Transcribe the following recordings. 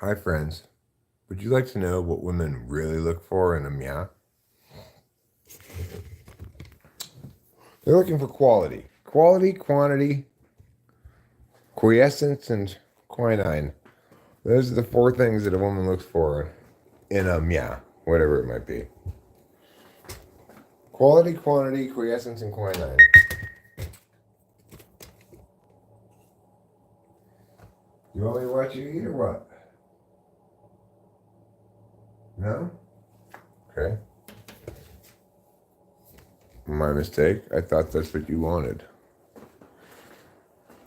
Hi, friends. Would you like to know what women really look for in a meow? They're looking for quality. Quality, quantity, quiescence, and quinine. Those are the four things that a woman looks for in a meow, whatever it might be. Quality, quantity, quiescence, and quinine. You want me to watch you eat or what? No? Okay. My mistake. I thought that's what you wanted.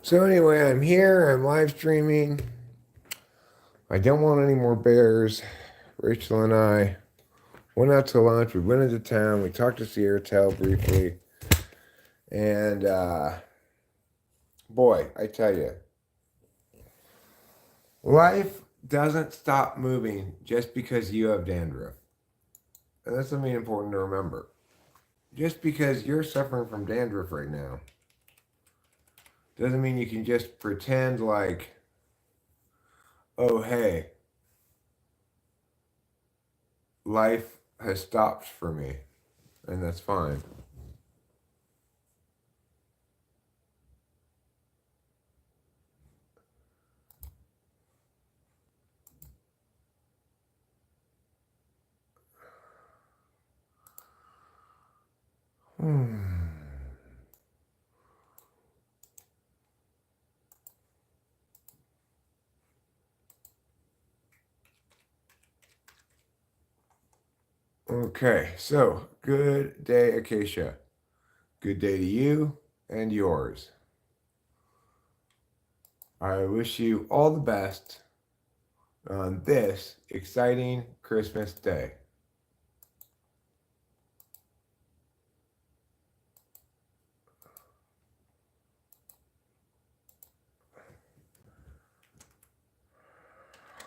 So anyway, I'm here. I'm live streaming. I don't want any more bears. Rachel and I went out to lunch. We went into town. We talked to Sierra briefly. And boy, I tell you, life doesn't stop moving just because you have dandruff. And that's something important to remember. Just because you're suffering from dandruff right now doesn't mean you can just pretend like, oh, hey, life has stopped for me. And that's fine. Okay, so good day, Acacia. Good day to you and yours. I wish you all the best on this exciting Christmas day.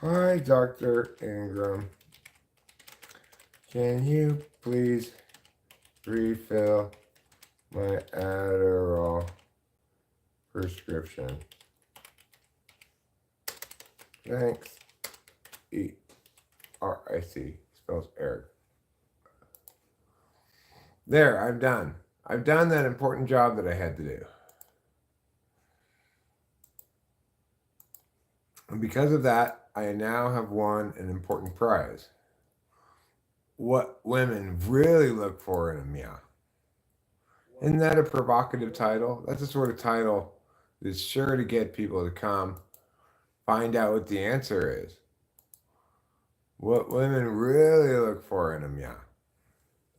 Hi, Dr. Ingram. Can you please refill my Adderall prescription? Thanks. E-R-I-C. Spells Eric. There, I'm done. I've done that important job that I had to do. And because of that, I now have won an important prize. What women really look for in a meow. Isn't that a provocative title? That's the sort of title that's sure to get people to come find out what the answer is. What women really look for in a meow.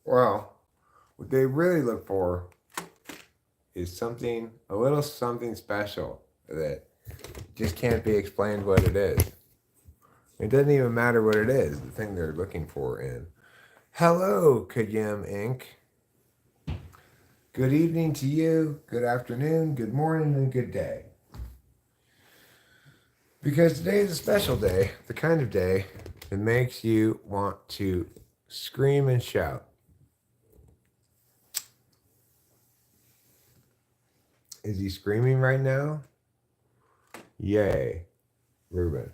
Well, what they really look for is something, a little something special that just can't be explained what it is. It doesn't even matter what it is, the thing they're looking for in. Hello, Kajim Inc. Good evening to you, good afternoon, good morning, and good day. Because today is a special day, the kind of day that makes you want to scream and shout. Is he screaming right now? Yay, Ruben.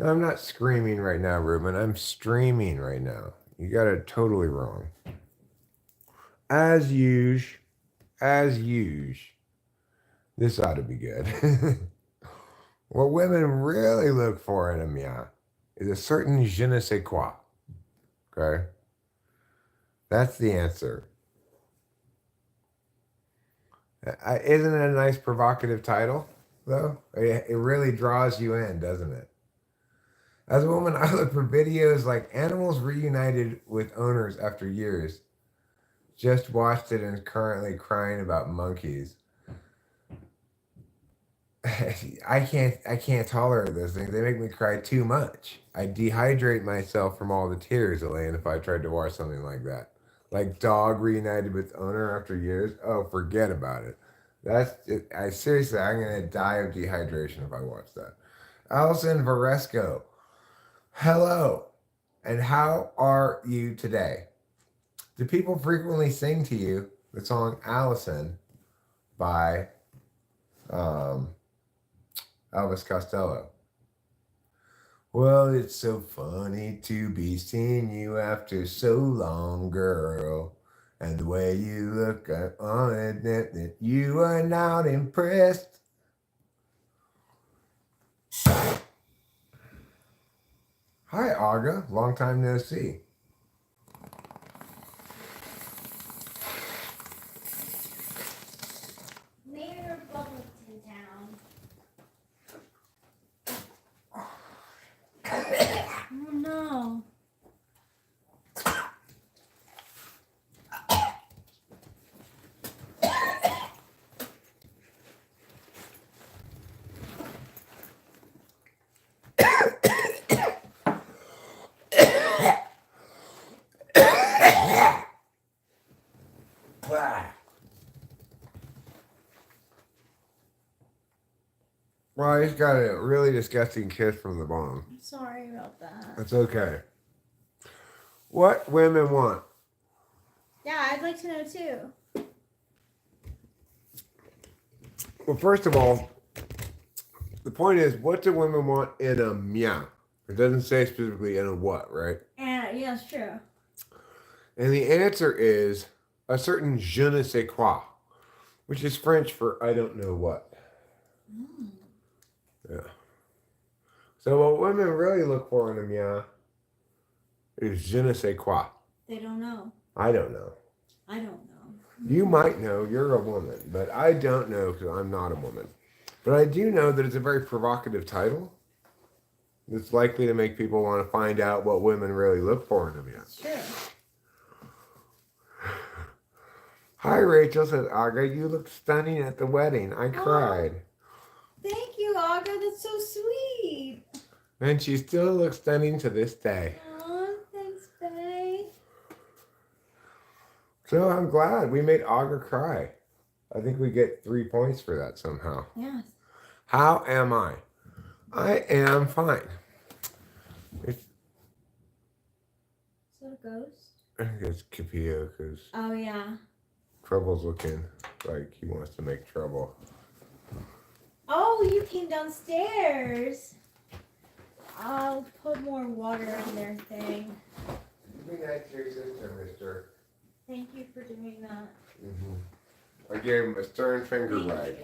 No, I'm not screaming right now, Ruben. I'm streaming right now. You got it totally wrong. As usual. This ought to be good. What women really look for in a meow is a certain je ne sais quoi. Okay? That's the answer. Isn't it a nice provocative title, though? It really draws you in, doesn't it? As a woman, I look for videos like animals reunited with owners after years. Just watched it and is currently crying about monkeys. I can't tolerate those things. They make me cry too much. I dehydrate myself from all the tears, Elaine, if I tried to watch something like that. Like dog reunited with owner after years. Oh, forget about it. That's it. Seriously, I'm gonna die of dehydration if I watch that. Allison Varesco, hello, and how are you today? Do people frequently sing to you the song Allison by Elvis Costello? Well, it's so funny to be seeing you after so long, girl. And the way you look, I want to admit that you are not impressed. Hi, Aga. Long time no see. Mayor of Bubbleton Town. Oh no. Well, he's got a really disgusting kiss from the bottom. I'm sorry about that. That's okay. What women want? Yeah, I'd like to know too. Well, first of all, the point is, what do women want in a meow? It doesn't say specifically in a what, right? And yeah, it's true. And the answer is a certain je ne sais quoi, which is French for I don't know what. Yeah. So what women really look for in a meow is je ne sais quoi. They don't know. I don't know. I don't know. You might know, you're a woman, but I don't know because I'm not a woman. But I do know that it's a very provocative title. It's likely to make people want to find out what women really look for in a meow. It's true. Hi, Rachel, says Aga, you looked stunning at the wedding. I cried. Thank you, Aga. That's so sweet. And she still looks stunning to this day. Aw, thanks, Faye. So I'm glad we made Aga cry. I think we get 3 points for that somehow. Yes. How am I? I am fine. Is that a ghost? I think it's Capio because Oh, yeah. Trouble's looking like he wants to make trouble. Oh, you came downstairs. I'll put more water in their thing. Be nice to your sister, mister. Thank you for doing that. I gave him a stern finger Thank wag.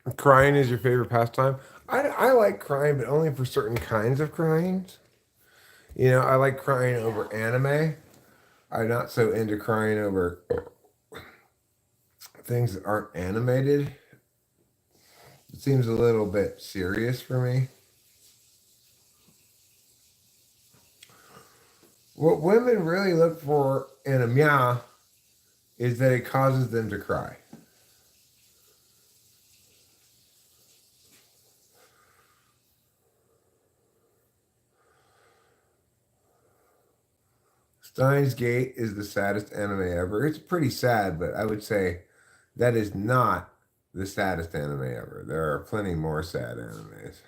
you. Crying is your favorite pastime? I like crying, but only for certain kinds of crying. You know, I like crying over anime. I'm not so into crying over things that aren't animated. It seems a little bit serious for me. What women really look for in a meow is that it causes them to cry. Steins Gate is the saddest anime ever. It's pretty sad, but I would say that is not the saddest anime ever. There are plenty more sad animes.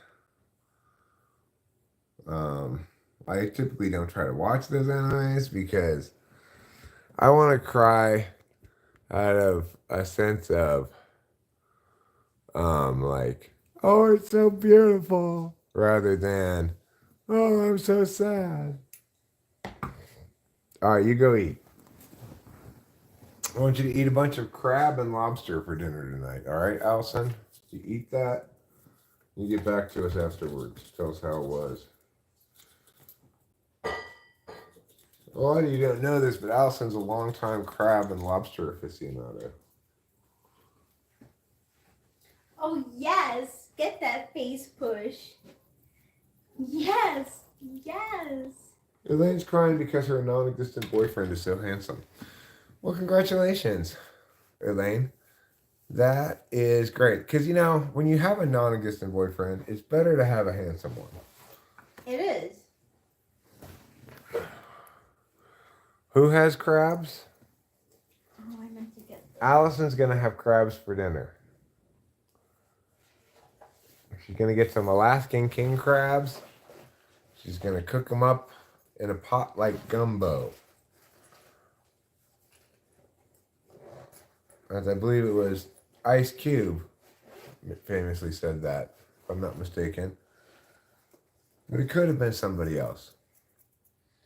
I typically don't try to watch those animes because I want to cry out of a sense of like, oh, it's so beautiful, rather than, oh, I'm so sad. All right, you go eat. I want you to eat a bunch of crab and lobster for dinner tonight. All right, Allison? You eat that. You get back to us afterwards. Tell us how it was. A lot of you don't know this, but Allison's a longtime crab and lobster aficionado. Oh, yes. Get that face push. Yes. Yes. Elaine's crying because her non-existent boyfriend is so handsome. Well, congratulations, Elaine. That is great. Because, you know, when you have a non-existent boyfriend, it's better to have a handsome one. It is. Who has crabs? Oh, I meant to get this. Allison's going to have crabs for dinner. She's going to get some Alaskan king crabs. She's going to cook them up in a pot like gumbo. As I believe it was Ice Cube famously said that, if I'm not mistaken. But it could have been somebody else.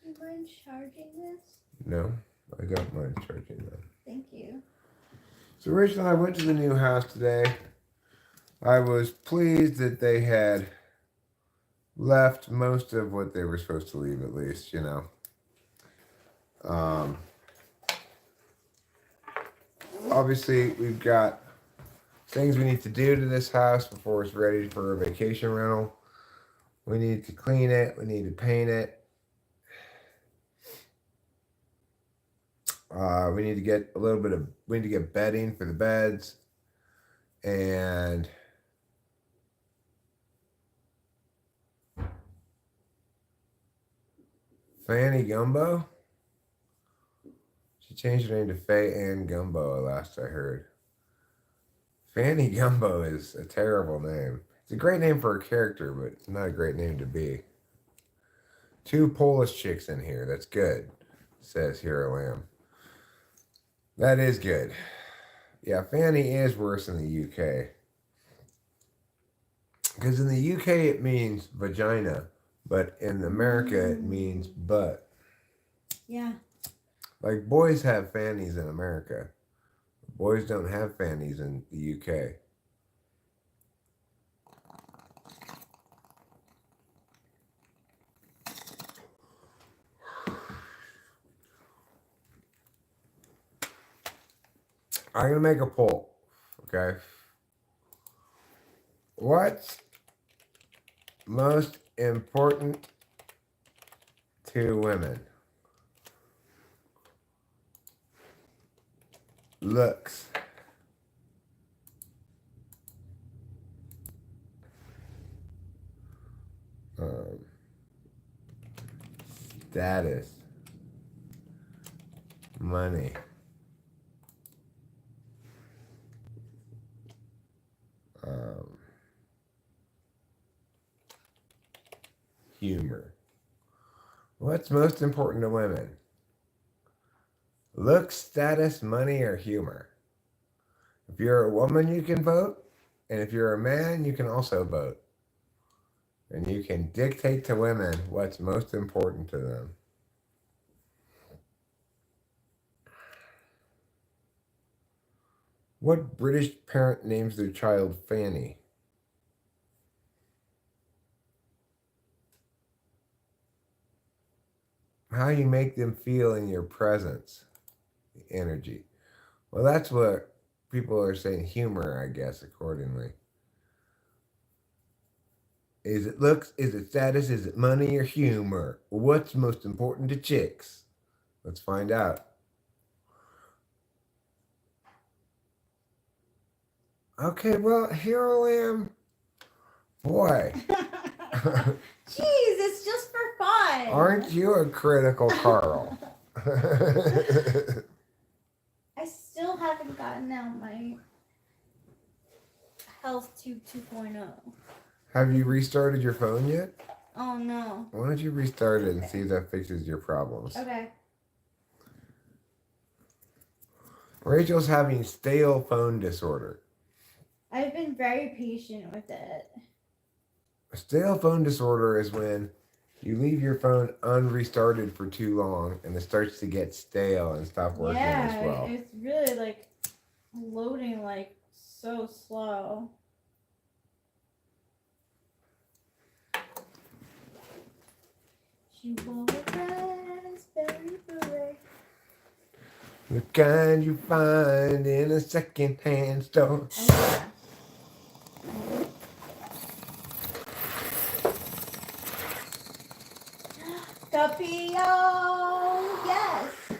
Do you mind charging this? No, I don't mind charging that. Thank you. So Rachel and I went to the new house today. I was pleased that they had left most of what they were supposed to leave, at least, you know. Obviously, we've got things we need to do to this house before it's ready for a vacation rental. We need to clean it. We need to paint it. We need to get we need to get bedding for the beds. And Fanny Gumbo? She changed her name to Faye Ann Gumbo, last I heard. Fanny Gumbo is a terrible name. It's a great name for a character, but it's not a great name to be. 2 Polish chicks in here. That's good, says Hero Lamb. That is good. Yeah, Fanny is worse in the UK. Because in the UK it means vagina, but in America it means butt. Yeah. Like boys have fannies in America. Boys don't have fannies in the UK. I'm going to make a poll, okay? What's most important to women? Looks. Status. Money. Humor. What's most important to women? Looks, status, money, or humor? If you're a woman, you can vote. And if you're a man, you can also vote. And you can dictate to women what's most important to them. What British parent names their child Fanny? How you make them feel in your presence. The energy. Well, that's what people are saying. Humor, I guess, accordingly. Is it looks? Is it status? Is it money or humor? What's most important to chicks? Let's find out. Okay, well, here I am. Boy. Jeez, it's just for fun. Aren't you a critical Carl? I still haven't gotten out my health tube 2.0. Have you restarted your phone yet? Oh no. Why don't you restart it and see if that fixes your problems? Okay. Rachel's having stale phone disorder. I've been very patient with it. A stale phone disorder is when you leave your phone unrestarted for too long and it starts to get stale and stop working as well. Yeah, it's really like loading like so slow. She wore a raspberry beret. The kind you find in a second-hand store. Oh, yeah. Guppy, oh yes,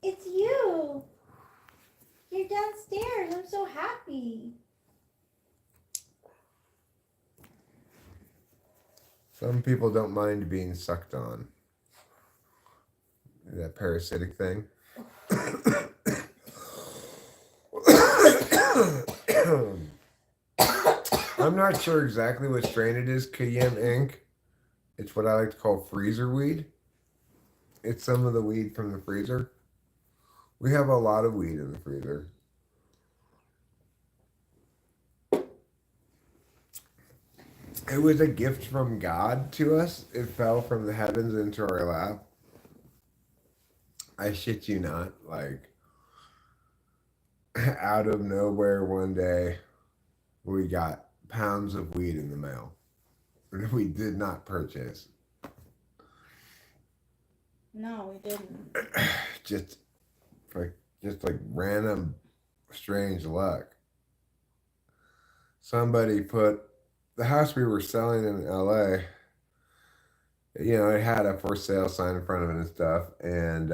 it's you. You're downstairs. I'm so happy. Some people don't mind being sucked on. That parasitic thing. I'm not sure exactly what strain it is, Kayem Inc. It's what I like to call freezer weed. It's some of the weed from the freezer. We have a lot of weed in the freezer. It was a gift from God to us. It fell from the heavens into our lap. I shit you not. Like, out of nowhere one day, we got pounds of weed in the mail. We did not purchase. No, we didn't. just just like random strange luck. Somebody put the house we were selling in LA, it had a for sale sign in front of it and stuff, and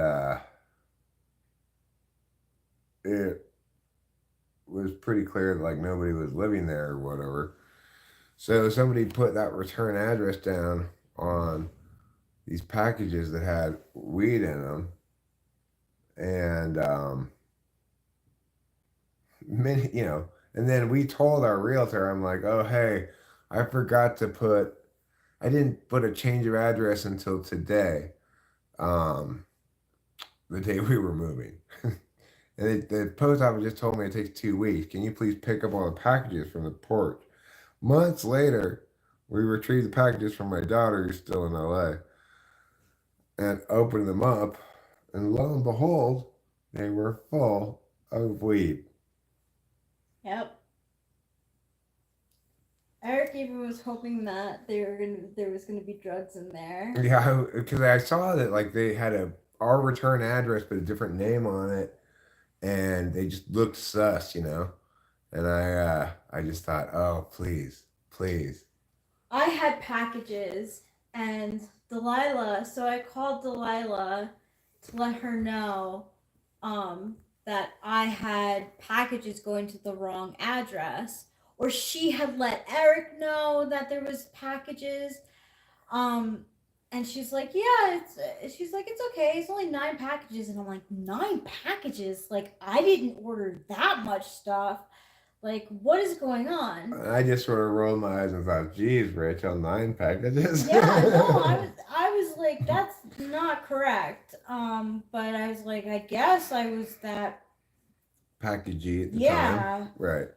it was pretty clear that like nobody was living there or whatever. So somebody put that return address down on these packages that had weed in them, and and then we told our realtor, I'm like, oh hey, I forgot to put, I didn't put a change of address until today, um, the day we were moving. And the post office just told me it takes 2 weeks. Can you please pick up all the packages from the porch? Months later, we retrieved the packages from my daughter, who's still in LA, and opened them up, and lo and behold, they were full of weed. Yep. Eric even was hoping that there was gonna be drugs in there. Yeah, because I saw that like they had our return address but a different name on it, and they just looked sus. And I just thought, oh please, please. I had packages and Delilah, so I called Delilah to let her know that I had packages going to the wrong address, or she had let Eric know that there was packages. Um, and she's like, yeah, it's okay. It's only 9 packages, and I'm like, 9 packages? Like I didn't order that much stuff. Like what is going on? I just sort of rolled my eyes and thought, geez, Rachel, 9 packages. Yeah, no, I was like, that's not correct. But I was like, I guess I was that Packagey at the time. yeah. Right.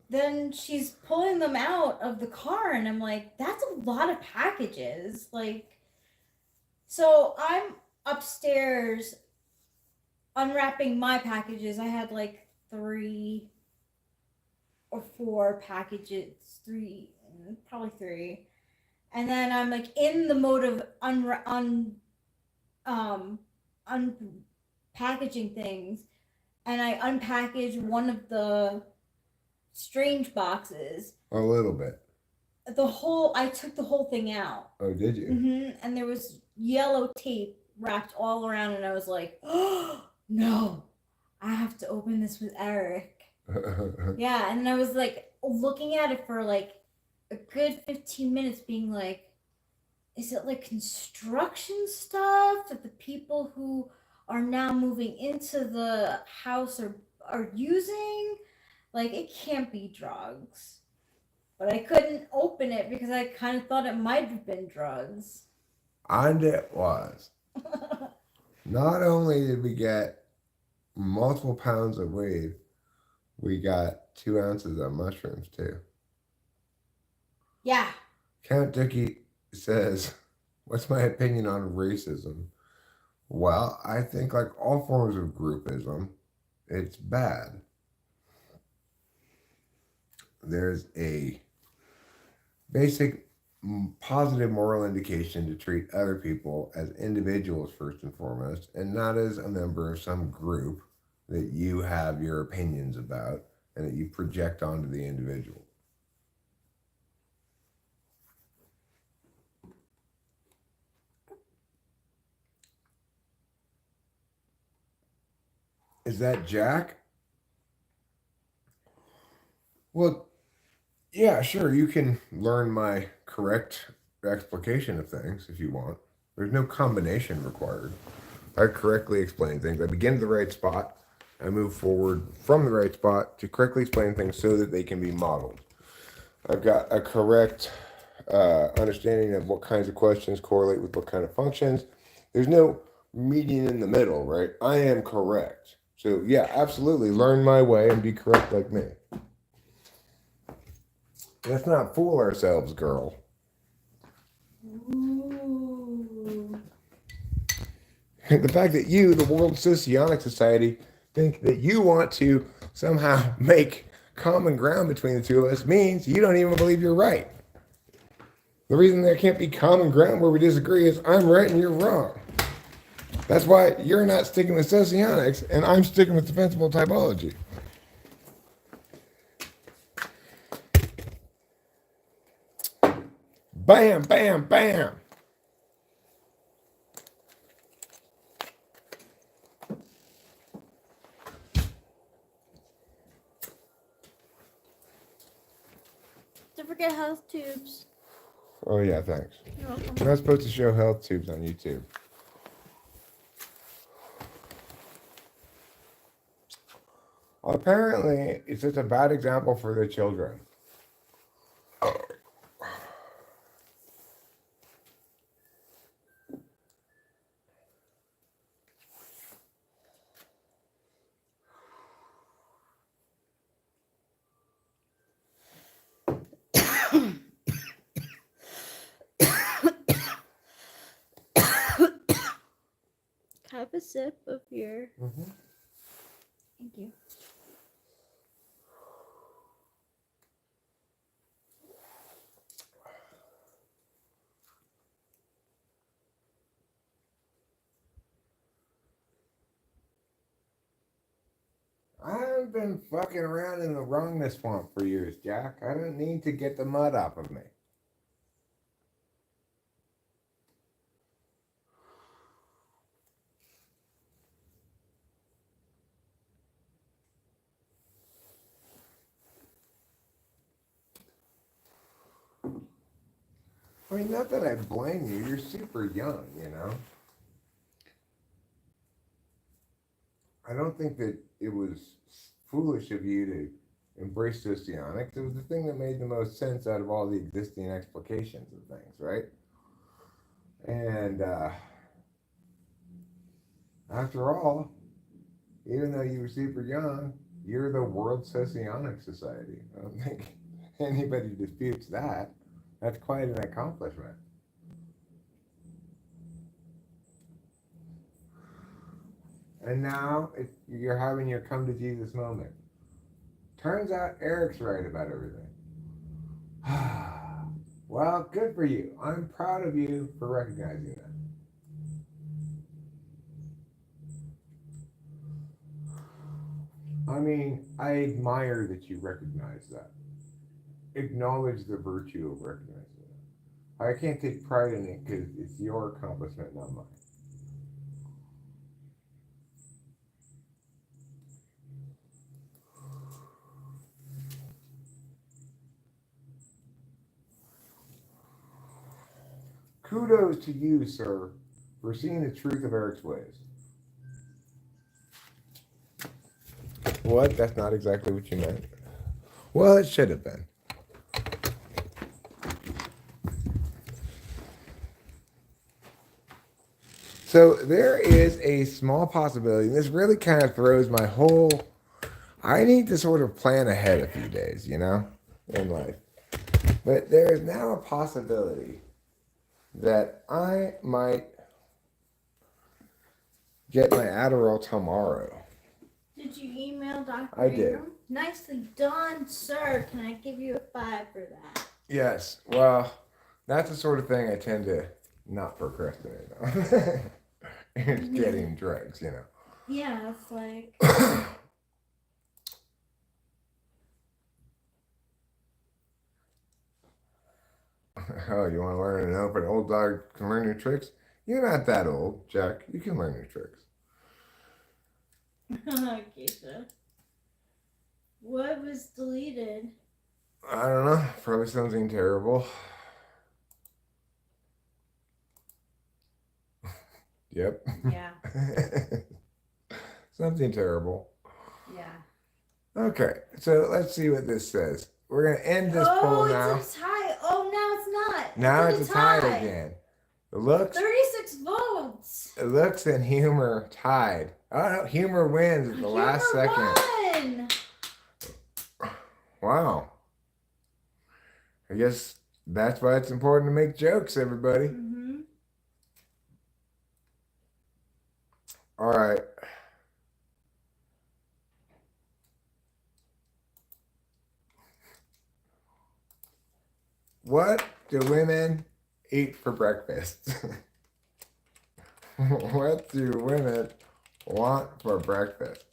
Then she's pulling them out of the car, and I'm like, that's a lot of packages. Like, so I'm upstairs unwrapping my packages. I had like 3 or 4 packages, probably 3. And then I'm like in the mode of unpackaging things, and I unpackage one of the strange boxes. A little bit. I took the whole thing out. Oh, did you? Mm-hmm. And there was yellow tape wrapped all around, and I was like, oh no, I have to open this with Eric. Yeah, and I was like looking at it for like a good 15 minutes, being like, is it like construction stuff that the people who are now moving into the house are using? Like, it can't be drugs. But I couldn't open it because I kind of thought it might have been drugs. And it was. Not only did we get multiple pounds of weed, we got 2 ounces of mushrooms too. Yeah. Count Dookie says, what's my opinion on racism? Well, I think like all forms of groupism, it's bad. There's a basic positive moral indication to treat other people as individuals first and foremost, and not as a member of some group that you have your opinions about and that you project onto the individual. Is that Jack? Well, yeah, sure. You can learn my correct explication of things if you want. There's no combination required. I correctly explain things. I begin at the right spot. I move forward from the right spot to correctly explain things so that they can be modeled. I've got a correct understanding of what kinds of questions correlate with what kind of functions. There's no median in the middle, right? I am correct. So, yeah, absolutely. Learn my way and be correct like me. Let's not fool ourselves, girl. Ooh. The fact that you, the World Socionic Society, think that you want to somehow make common ground between the two of us means you don't even believe you're right. The reason there can't be common ground where we disagree is I'm right and you're wrong. That's why you're not sticking with socionics and I'm sticking with defensible typology. Bam, bam, bam. Don't forget health tubes. Oh, yeah, thanks. You're welcome. I'm not supposed to show health tubes on YouTube. Apparently, it's just a bad example for the children. Have a sip of your. Mm-hmm. Thank you. I've been fucking around in the wrongness swamp for years, Jack. I don't need to get the mud off of me. I mean, not that I blame you. You're super young, you know? I don't think that it was foolish of you to embrace socionics. It was the thing that made the most sense out of all the existing explications of things, right? And after all, even though you were super young, you're the World Socionic Society. I don't think anybody disputes that. That's quite an accomplishment. And now you're having your come to Jesus moment. Turns out Eric's right about everything. Well, good for you. I'm proud of you for recognizing that. I mean, I admire that you recognize that. Acknowledge the virtue of recognizing that. I can't take pride in it because it's your accomplishment, not mine. Kudos to you, sir, for seeing the truth of Eric's ways. What? That's not exactly what you meant. Well, it should have been. So there is a small possibility, and this really kind of throws my whole... I need to sort of plan ahead a few days, you know, in life. But there is now a possibility that I might get my Adderall tomorrow. Did you email Dr. I did. Ingram? Nicely done, sir. Can I give you a 5 for that? Yes. Well, that's the sort of thing I tend to not procrastinate on. It's getting drugs, you know. Yeah, it's like... Oh, you want to learn to know if an old dog can learn new tricks? You're not that old, Jack. You can learn new tricks. Keisha. What was deleted? I don't know. Probably something terrible. Yep. Yeah. Something terrible. Yeah. Okay, so let's see what this says. We're going to end this poll now. Oh, it's a tie. Oh, now it's not. Now it's a tie again. It looks... 36 votes. It looks and humor tied. Oh no, humor wins at the last second. Won. Wow. I guess that's why it's important to make jokes, everybody. Mm-hmm. All right. What do women eat for breakfast? What do women want for breakfast?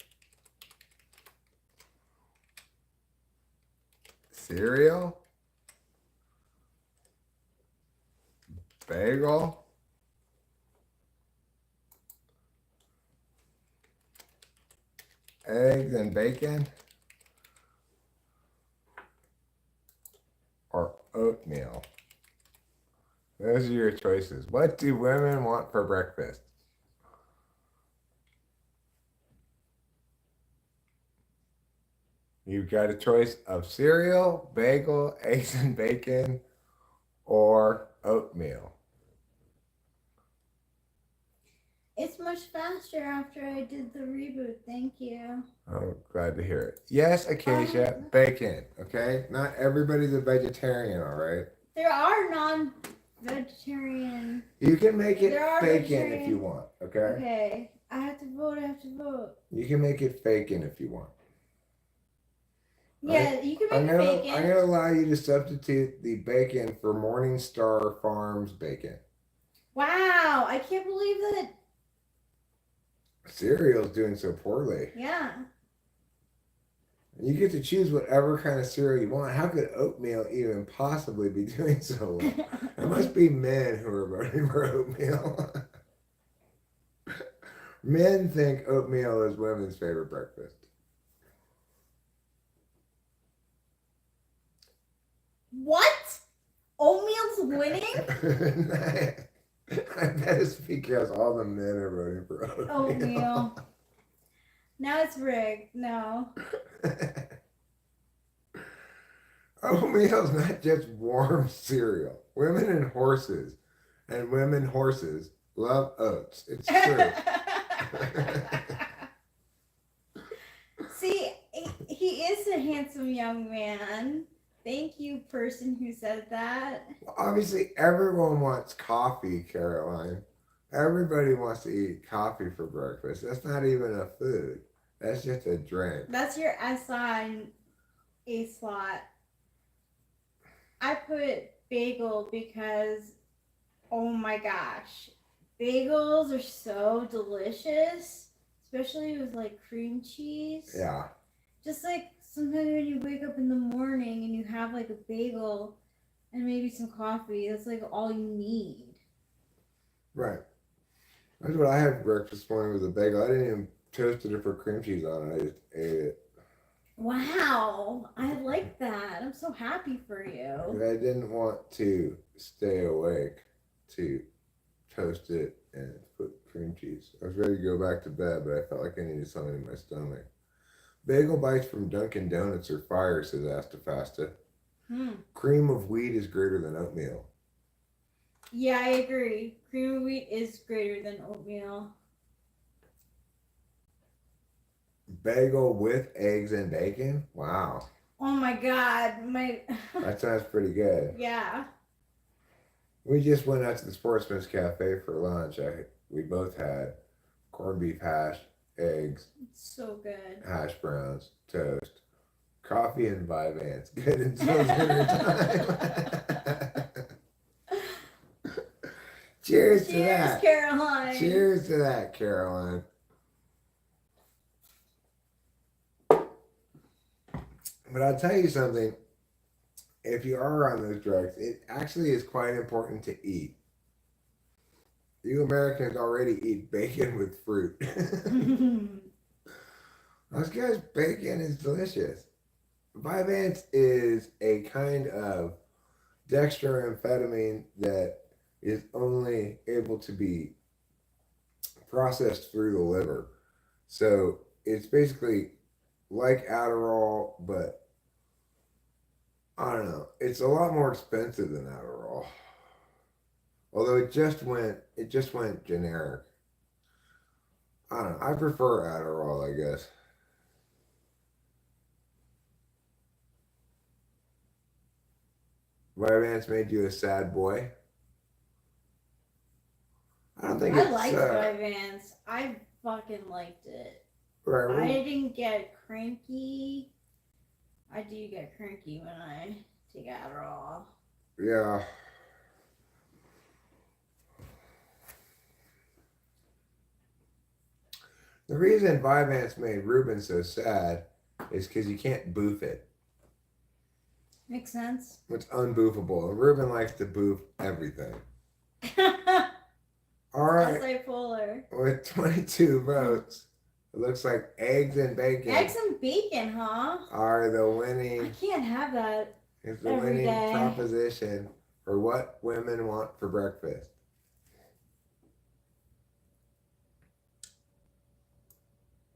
Cereal? Bagel? Eggs and bacon? Or oatmeal? Those are your choices. What do women want for breakfast? You've got a choice of cereal, bagel, eggs and bacon, or oatmeal. It's much faster after I did the reboot. Thank you. I'm glad to hear it. Yes, Acacia, bacon, okay? Not everybody's a vegetarian, all right? There are non-vegetarian. You can make it There are bacon vegetarian- if you want, okay? Okay. I have to vote. You can make it bacon if you want. Yeah, you can make I'm bacon. going to allow you to substitute the bacon for Morningstar Farms bacon. Wow, I can't believe that. Cereal's doing so poorly. Yeah. You get to choose whatever kind of cereal you want. How could oatmeal even possibly be doing so well? It must be men who are voting for oatmeal. Men think oatmeal is women's favorite breakfast. What? Oatmeal's winning? I bet it's because all the men are voting for oatmeal. Oatmeal. Now it's rigged. No. Oatmeal's not just warm cereal. Women and horses love oats. It's true. See, he is a handsome young man. Thank you, person who said that. Obviously, everyone wants coffee, Caroline. Everybody wants to eat coffee for breakfast. That's not even a food. That's just a drink. That's your SI A slot. I put bagel because, oh my gosh, bagels are so delicious, especially with like cream cheese. Yeah. Just like sometimes when you wake up in the morning and you have like a bagel and maybe some coffee, that's like all you need. Right. That's what I had for breakfast this morning was a bagel. I didn't even toasted it for cream cheese on it. I just ate it. Wow, I like that. I'm so happy for you. I didn't want to stay awake to toast it and put cream cheese. I was ready to go back to bed, but I felt like I needed something in my stomach. Bagel bites from Dunkin' Donuts are fire, says Astafasta. Cream of wheat is greater than oatmeal. Yeah, I agree. Cream of wheat is greater than oatmeal. Bagel with eggs and bacon? Wow. Oh my god, That sounds pretty good. Yeah. We just went out to the Sportsman's Cafe for lunch. We both had corned beef hash, eggs, It's so good. hash browns, toast, coffee, and Vyvanse. Good until dinner time. Cheers to that. Caroline. Cheers to that, Caroline. But I'll tell you something. If you are on those drugs, it actually is quite important to eat. You Americans already eat bacon with fruit. Those guys, bacon is delicious. Vyvanse is a kind of dextroamphetamine that is only able to be processed through the liver. So it's basically like Adderall, but I don't know. It's a lot more expensive than Adderall. Although it just went generic. I don't know. I prefer Adderall, I guess. Vyvanse made you a sad boy? I don't think I it's. liked Vyvanse. I fucking liked it. Right. I didn't get cranky. I do get cranky when I take Adderall. Yeah. The reason Vyvanse made Ruben so sad is because you can't boof it. Makes sense. It's unboofable. And Ruben likes to boof everything. All right. Bipolar. With 22 votes, it looks like eggs and bacon. Eggs and bacon, huh? Are the winning. I can't have that. Is the every winning day. proposition for what women want for breakfast.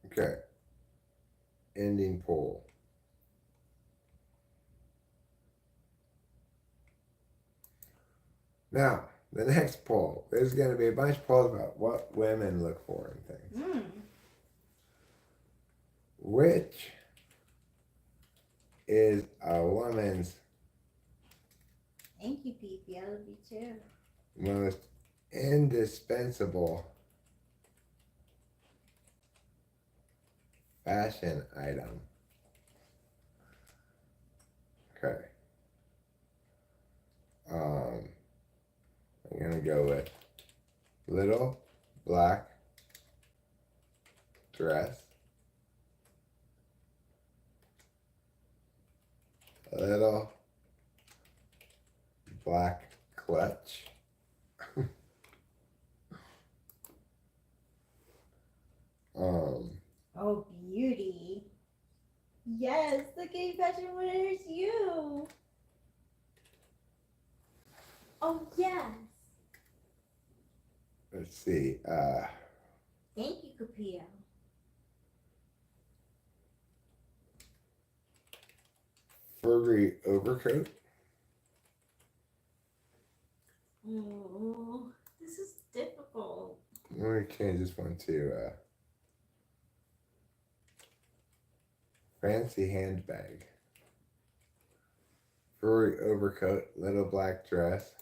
Okay. Ending poll. Now, the next poll. There's going to be a bunch of polls about what women look for and things. Which is a woman's Thank you, Pee-Pee. I love you too. most indispensable fashion item? Okay. I'm gonna go with little black dress, little black clutch, Oh, beauty. Yes, the gay fashion winner is you. Oh, yes. let's see, Thank you, Capio. furry overcoat, Oh, this is difficult. let me change this one to fancy handbag, furry overcoat, little black dress,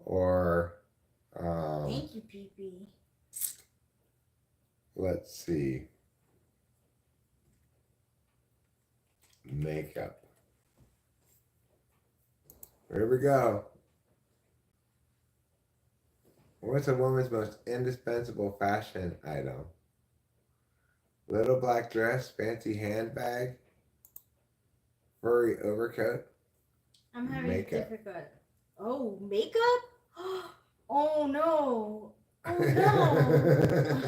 or Thank you, Pee-Pee. let's see, makeup. Here we go. What's a woman's most indispensable fashion item? Little black dress, fancy handbag, furry overcoat. I'm having Makeup. a difficult. Oh, makeup? Oh no. Oh no.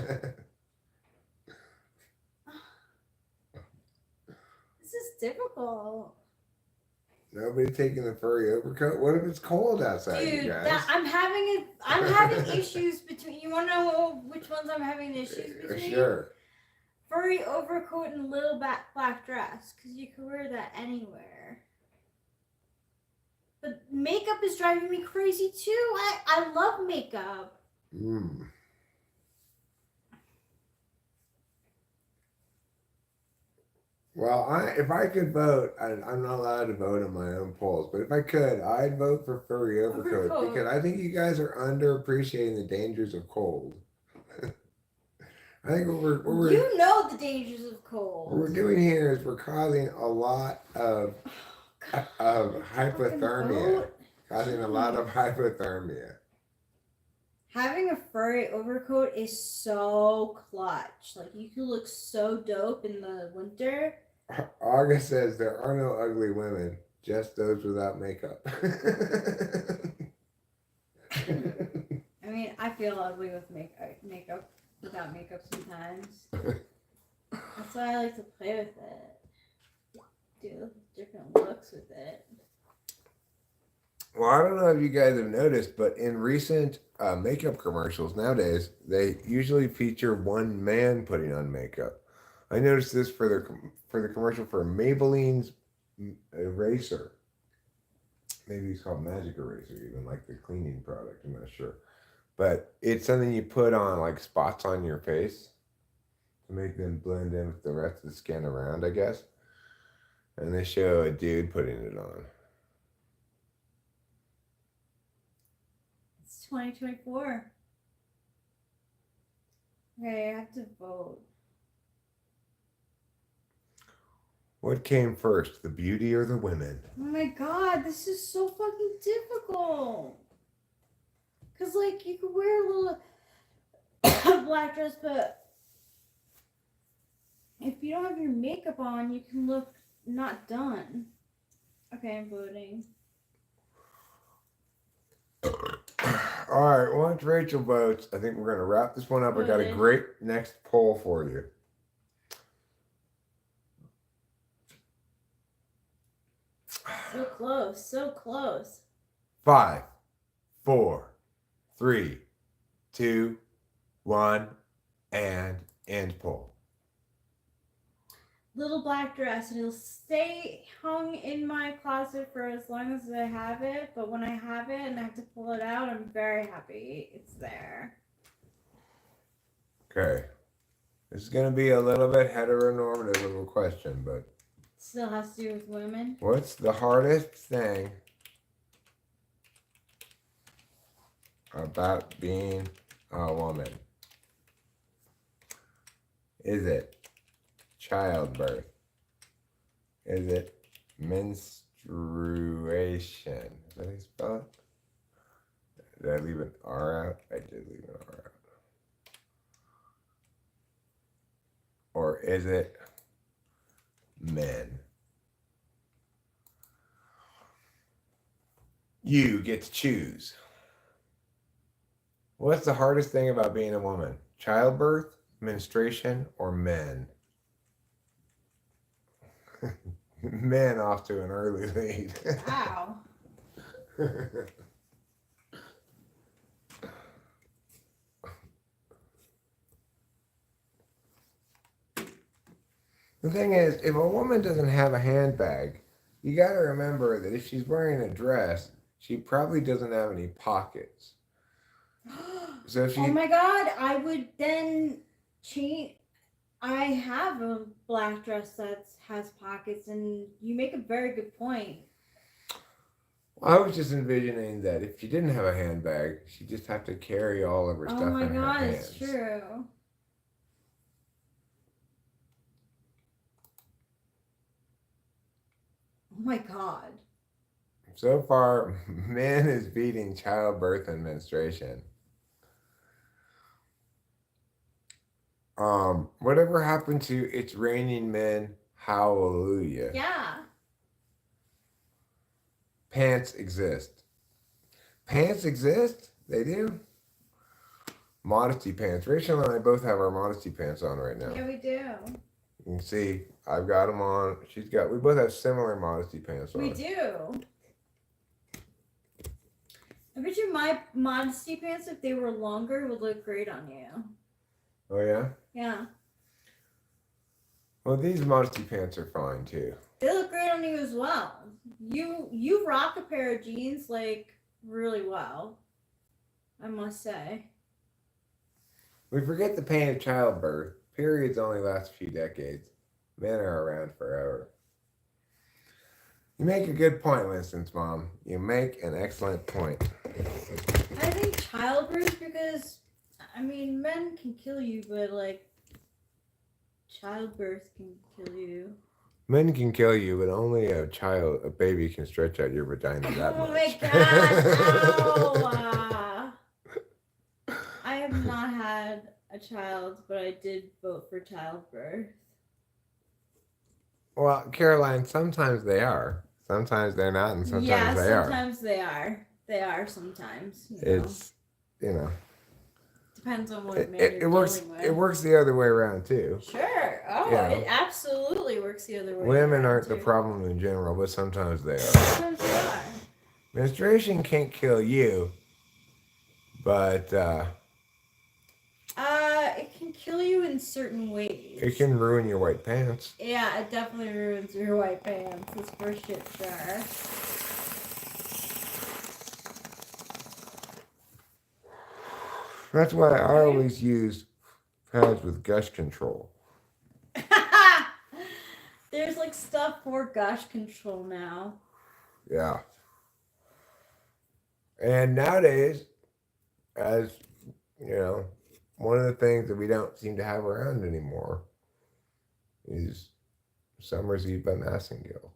This is difficult. Nobody taking the furry overcoat? What if it's cold outside, Dude, you guys? I'm having issues between. You want to know which ones I'm having issues between? Sure. Furry overcoat and little black dress, because you can wear that anywhere. But makeup is driving me crazy too. I love makeup. Well, if I could vote, I'm not allowed to vote on my own polls, but if I could, I'd vote for furry overcoat because I think you guys are underappreciating the dangers of cold. I think what we're you know the dangers of cold. What we're doing here is we're causing a lot of hypothermia. Causing a lot of hypothermia. Having a furry overcoat is so clutch. Like, you can look so dope in the winter. August says there are no ugly women, just those without makeup. I mean, I feel ugly with makeup without makeup sometimes. That's why I like to play with it. Do different looks with it. Well, I don't know if you guys have noticed, but in recent makeup commercials nowadays, they usually feature one man putting on makeup. I noticed this for the commercial for Maybelline's eraser. Maybe it's called Magic Eraser, even like the cleaning product. I'm not sure, but it's something you put on like spots on your face to make them blend in with the rest of the skin around, I guess. And they show a dude putting it on. 2024. Okay, I have to vote. What came first, the beauty or the women? Oh my god, this is so fucking difficult. Cause like you could wear a little black dress, but if you don't have your makeup on, you can look not done. Okay, I'm voting. All right, once Rachel votes, I think we're going to wrap this one up. I got a Voted. great next poll for you. So close, so close. 5, 4, 3, 2, 1, and end poll. Little black dress, and it'll stay hung in my closet for as long as I have it. But when I have it and I have to pull it out, I'm very happy it's there. Okay. This is going to be a little bit heteronormative of a question, but Still has to do with women. what's the hardest thing about being a woman? Is it childbirth? Is it menstruation? Is that how you spell it? Did I leave an R out? I did leave an R out. Or is it men? You get to choose. What's the hardest thing about being a woman? Childbirth, menstruation, or men? Men off to an early lead. Wow. The thing is, if a woman doesn't have a handbag, you got to remember that if she's wearing a dress, she probably doesn't have any pockets. So if she, Oh my god, I would then change. I have a black dress that has pockets, and you make a very good point. I was just envisioning that if she didn't have a handbag, she'd just have to carry all of her Oh stuff my in her god, hands. it's true. Oh my god. So far, men is beating childbirth and menstruation. Whatever happened to It's Raining Men, Hallelujah? Yeah. Pants exist. Pants exist? They do? Modesty pants. Rachel and I both have our modesty pants on right now. Yeah, we do. You can see I've got them on. We both have similar modesty pants on. We do. I bet you my modesty pants, if they were longer, would look great on you. Oh, yeah? Yeah. Well, these modesty pants are fine, too. They look great on you as well. You rock a pair of jeans like really well, I must say. We forget the pain of childbirth. Periods only last a few decades. Men are around forever. You make a good point, Winston's mom. You make an excellent point. I think childbirth, because I mean men can kill you, but like childbirth can kill you. Men can kill you, but only a baby can stretch out your vagina that Oh much. my god! Ow. I have not had a child, but I did vote for childbirth. Well, Caroline, sometimes they are. Sometimes they're not, and sometimes they are. Sometimes they are. They are sometimes. It's, Depends on what man it you're works. dealing with. It works the other way around too. Sure. Oh, Yeah. it absolutely works the other way. Women around, aren't the too. problem in general, but sometimes they are. Sometimes they are. Menstruation can't kill you, but It can kill you in certain ways. it can ruin your white pants. Yeah, it definitely ruins your white pants. That's for shit sure. That's why I always use pads with gush control. There's like stuff for gush control now. Yeah. And nowadays, as you know, one of the things that we don't seem to have around anymore is Summer's Eve by Massengill.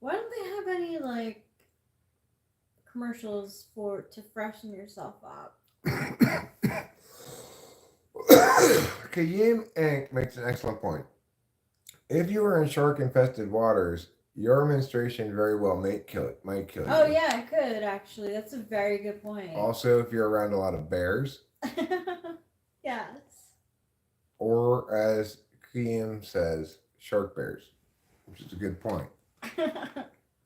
Why don't they have any like commercials to freshen yourself up? Kayim Inc. makes an excellent point. If you are in shark-infested waters, your menstruation very well might kill you. Oh yeah, it could actually. That's a very good point. Also, if you're around a lot of bears, yes. or as Kayim says, shark bears, which is a good point.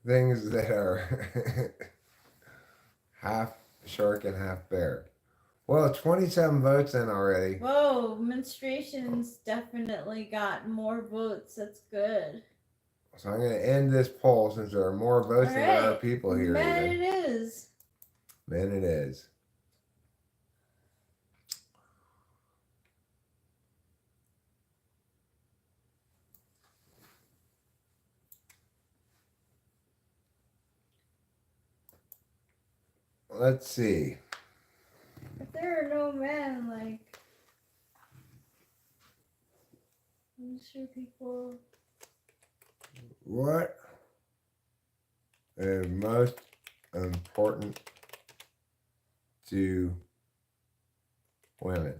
Things that are half shark and half bear. Well, 27 votes in already. Whoa, menstruation's definitely got more votes. That's good. So I'm going to end this poll since there are more votes than there are people here. Man, it is. Man, it is. Let's see. If there are no men, like, I'm sure people. What is most important to women?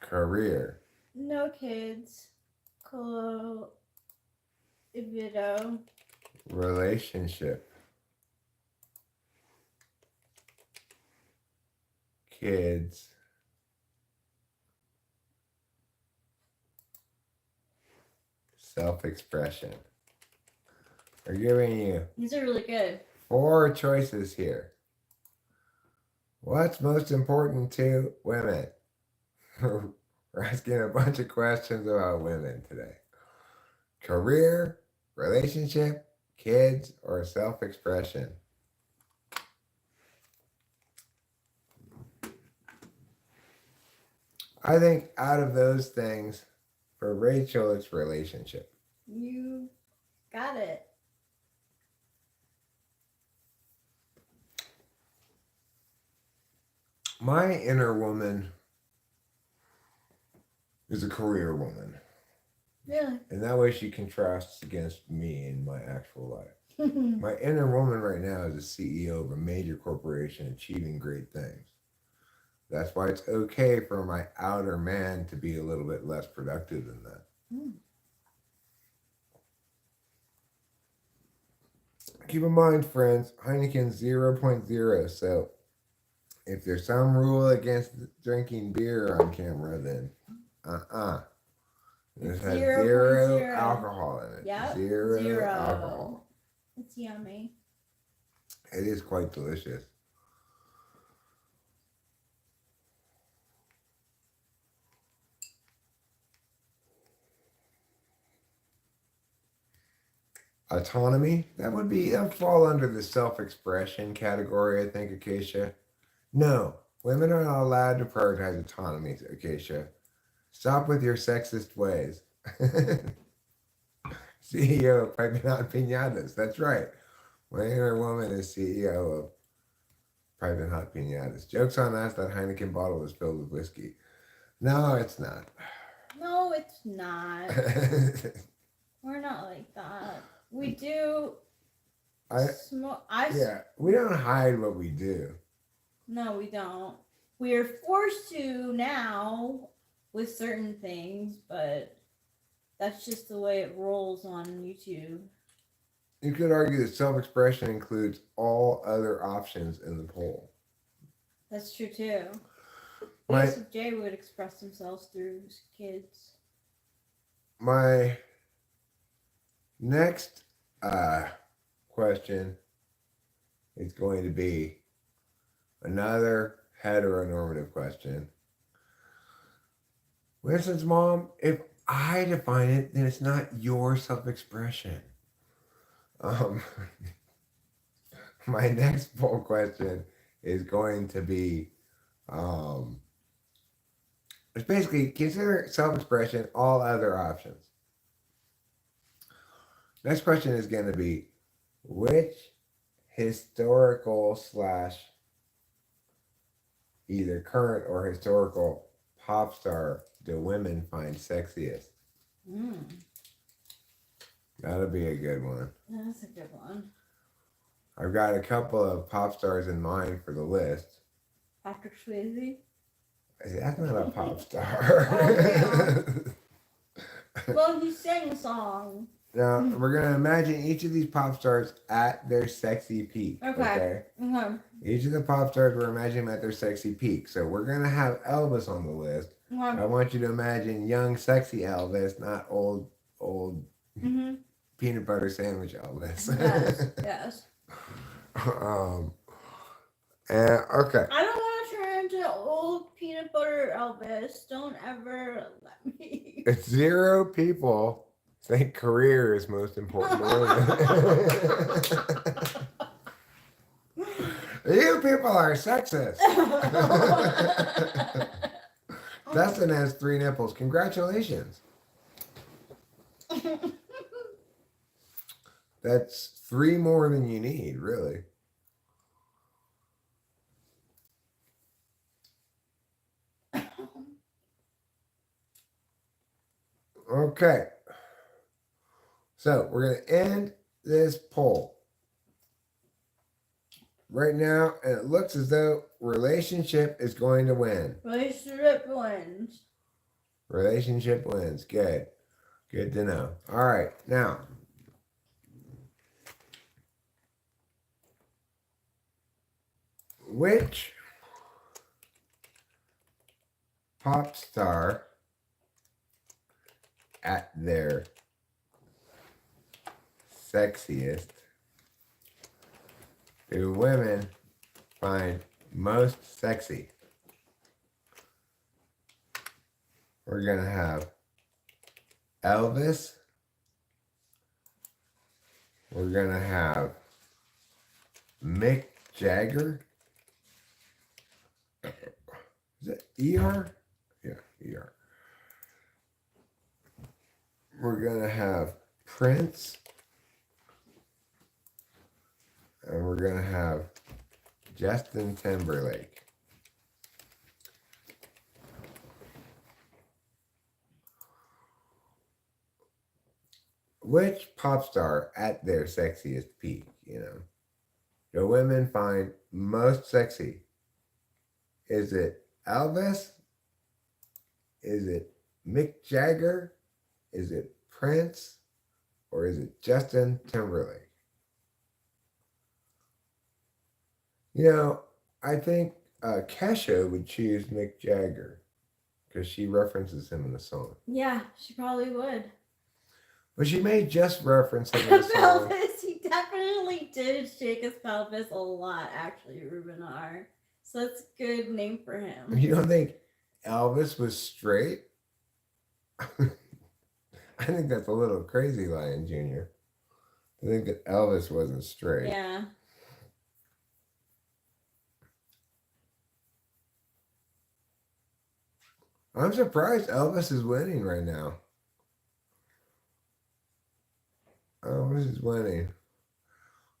Career. No kids. Widow. Relationship. Kids. Self-expression. We're giving you These are really good. 4 choices here. What's most important to women? We're asking a bunch of questions about women today. Career, relationship, kids, or self-expression? I think out of those things, for Rachel, it's relationship. You got it. My inner woman is a career woman. Really? And that way she contrasts against me in my actual life. My inner woman right now is a CEO of a major corporation achieving great things. That's why it's okay for my outer man to be a little bit less productive than that. Keep in mind, friends, Heineken's 0.0. So if there's some rule against drinking beer on camera, then it has 0 alcohol in it. Yep. Zero alcohol. It's yummy. It is quite delicious. Autonomy, that would fall under the self-expression category, I think, Acacia. No, women are not allowed to prioritize autonomy, Acacia. Stop with your sexist ways. CEO of Piping Hot Piñatas, that's right. My inner woman is CEO of Piping Hot Piñatas. Joke's on us, that Heineken bottle is filled with whiskey. No, it's not. No, it's not. We're not like that. We do. Yeah, we don't hide what we do. No, we don't. We are forced to now with certain things, but that's just the way it rolls on YouTube. You could argue that self-expression includes all other options in the poll. That's true too. Joseph J would express themselves through his kids. My next question is going to be another heteronormative question. Winston's mom, if I define it, then it's not your self-expression. My next poll question is going to be, it's basically consider self-expression all other options. Next question is going to be, which historical slash either current or historical pop star do women find sexiest? That'll be a good one. That's a good one. I've got a couple of pop stars in mind for the list. Patrick Swayze. That's not a pop star. Oh, well, he sang a song. Now, we're going to imagine each of these pop stars at their sexy peak. Okay. Each of the pop stars, we're imagining at their sexy peak. So we're going to have Elvis on the list. I want you to imagine young, sexy Elvis, not old peanut butter sandwich Elvis. Yes. Okay. I don't want to turn into old peanut butter Elvis. Don't ever let me. 0 people think career is most important to women. You people are sexist. Dustin has 3 nipples. Congratulations. That's 3 more than you need, really. Okay. So we're going to end this poll right now, and it looks as though relationship is going to win. Relationship wins. Relationship wins. Good. Good to know. All right. Now, which pop star at their sexiest do women find most sexy? We're going to have Elvis. We're going to have Mick Jagger. Is it ER? Yeah, ER. We're going to have Prince. And we're going to have Justin Timberlake. Which pop star at their sexiest peak, do women find most sexy? Is it Elvis? Is it Mick Jagger? Is it Prince? Or is it Justin Timberlake? I think Kesha would choose Mick Jagger because she references him in the song. Yeah, she probably would. But she may just reference him in the song. Pelvis, he definitely did shake his pelvis a lot, actually, Ruben R. So that's a good name for him. You don't think Elvis was straight? I think that's a little crazy, Lion Jr. I think that Elvis wasn't straight. Yeah. I'm surprised Elvis is winning right now. Elvis is winning.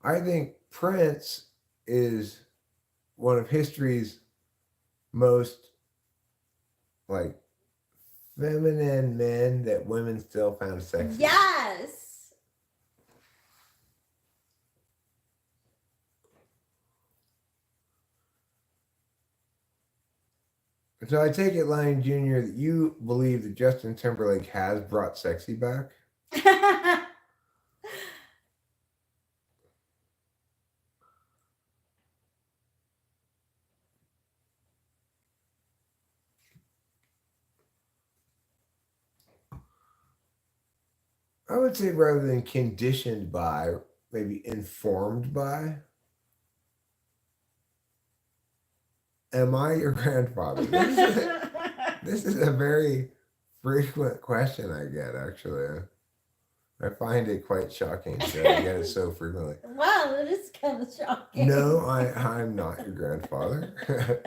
I think Prince is one of history's most, feminine men that women still found sexy. Yes! So I take it, Lion Jr., that you believe that Justin Timberlake has brought sexy back? I would say rather than conditioned by, maybe informed by. Am I your grandfather? This is a very frequent question I get, actually. I find it quite shocking that I get it so frequently. Wow, that is kind of shocking. No, I'm not your grandfather.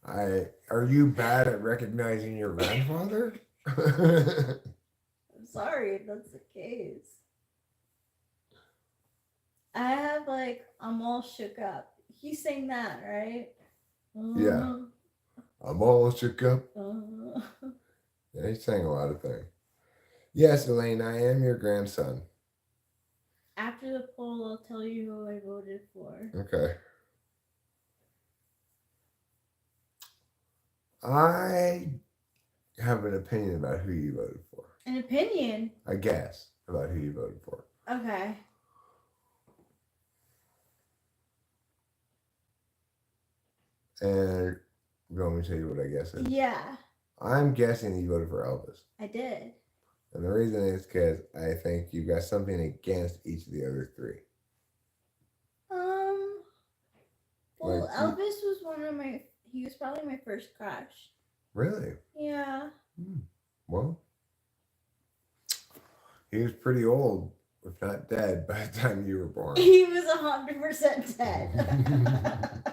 Are you bad at recognizing your grandfather? I'm sorry if that's the case. I have like I'm all shook up. He sang that, right? Yeah. I'm all shook up. Uh, Yeah, he sang a lot of things. Yes, Elaine, I am your grandson. After the poll, I'll tell you who I voted for. Okay. I have an opinion about who you voted for. An opinion? I guess about who you voted for. Okay. And you want me to tell you what I guess is? Yeah, I'm guessing you voted for Elvis. I did. And the reason is because I think you got something against each of the other three. Well, Like, Elvis was one of my. He was probably my first crush. Really? Yeah. Well, he was pretty old, if not dead, by the time you were born. He was 100% dead.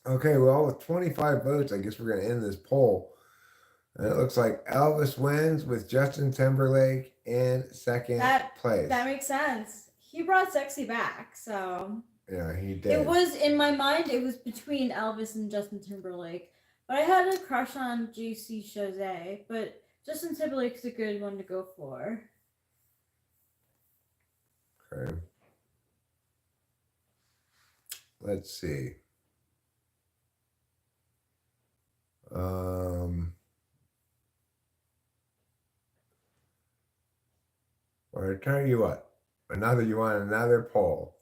Okay, well, with 25 votes, I guess we're going to end this poll. And it looks like Elvis wins with Justin Timberlake in second place. That makes sense. He brought sexy back, so. Yeah, he did. It was, in my mind, it was between Elvis and Justin Timberlake. But I had a crush on JC Chazé, but Justin Timberlake's a good one to go for. Okay. Let's see. Well, I tell you what, you want another poll.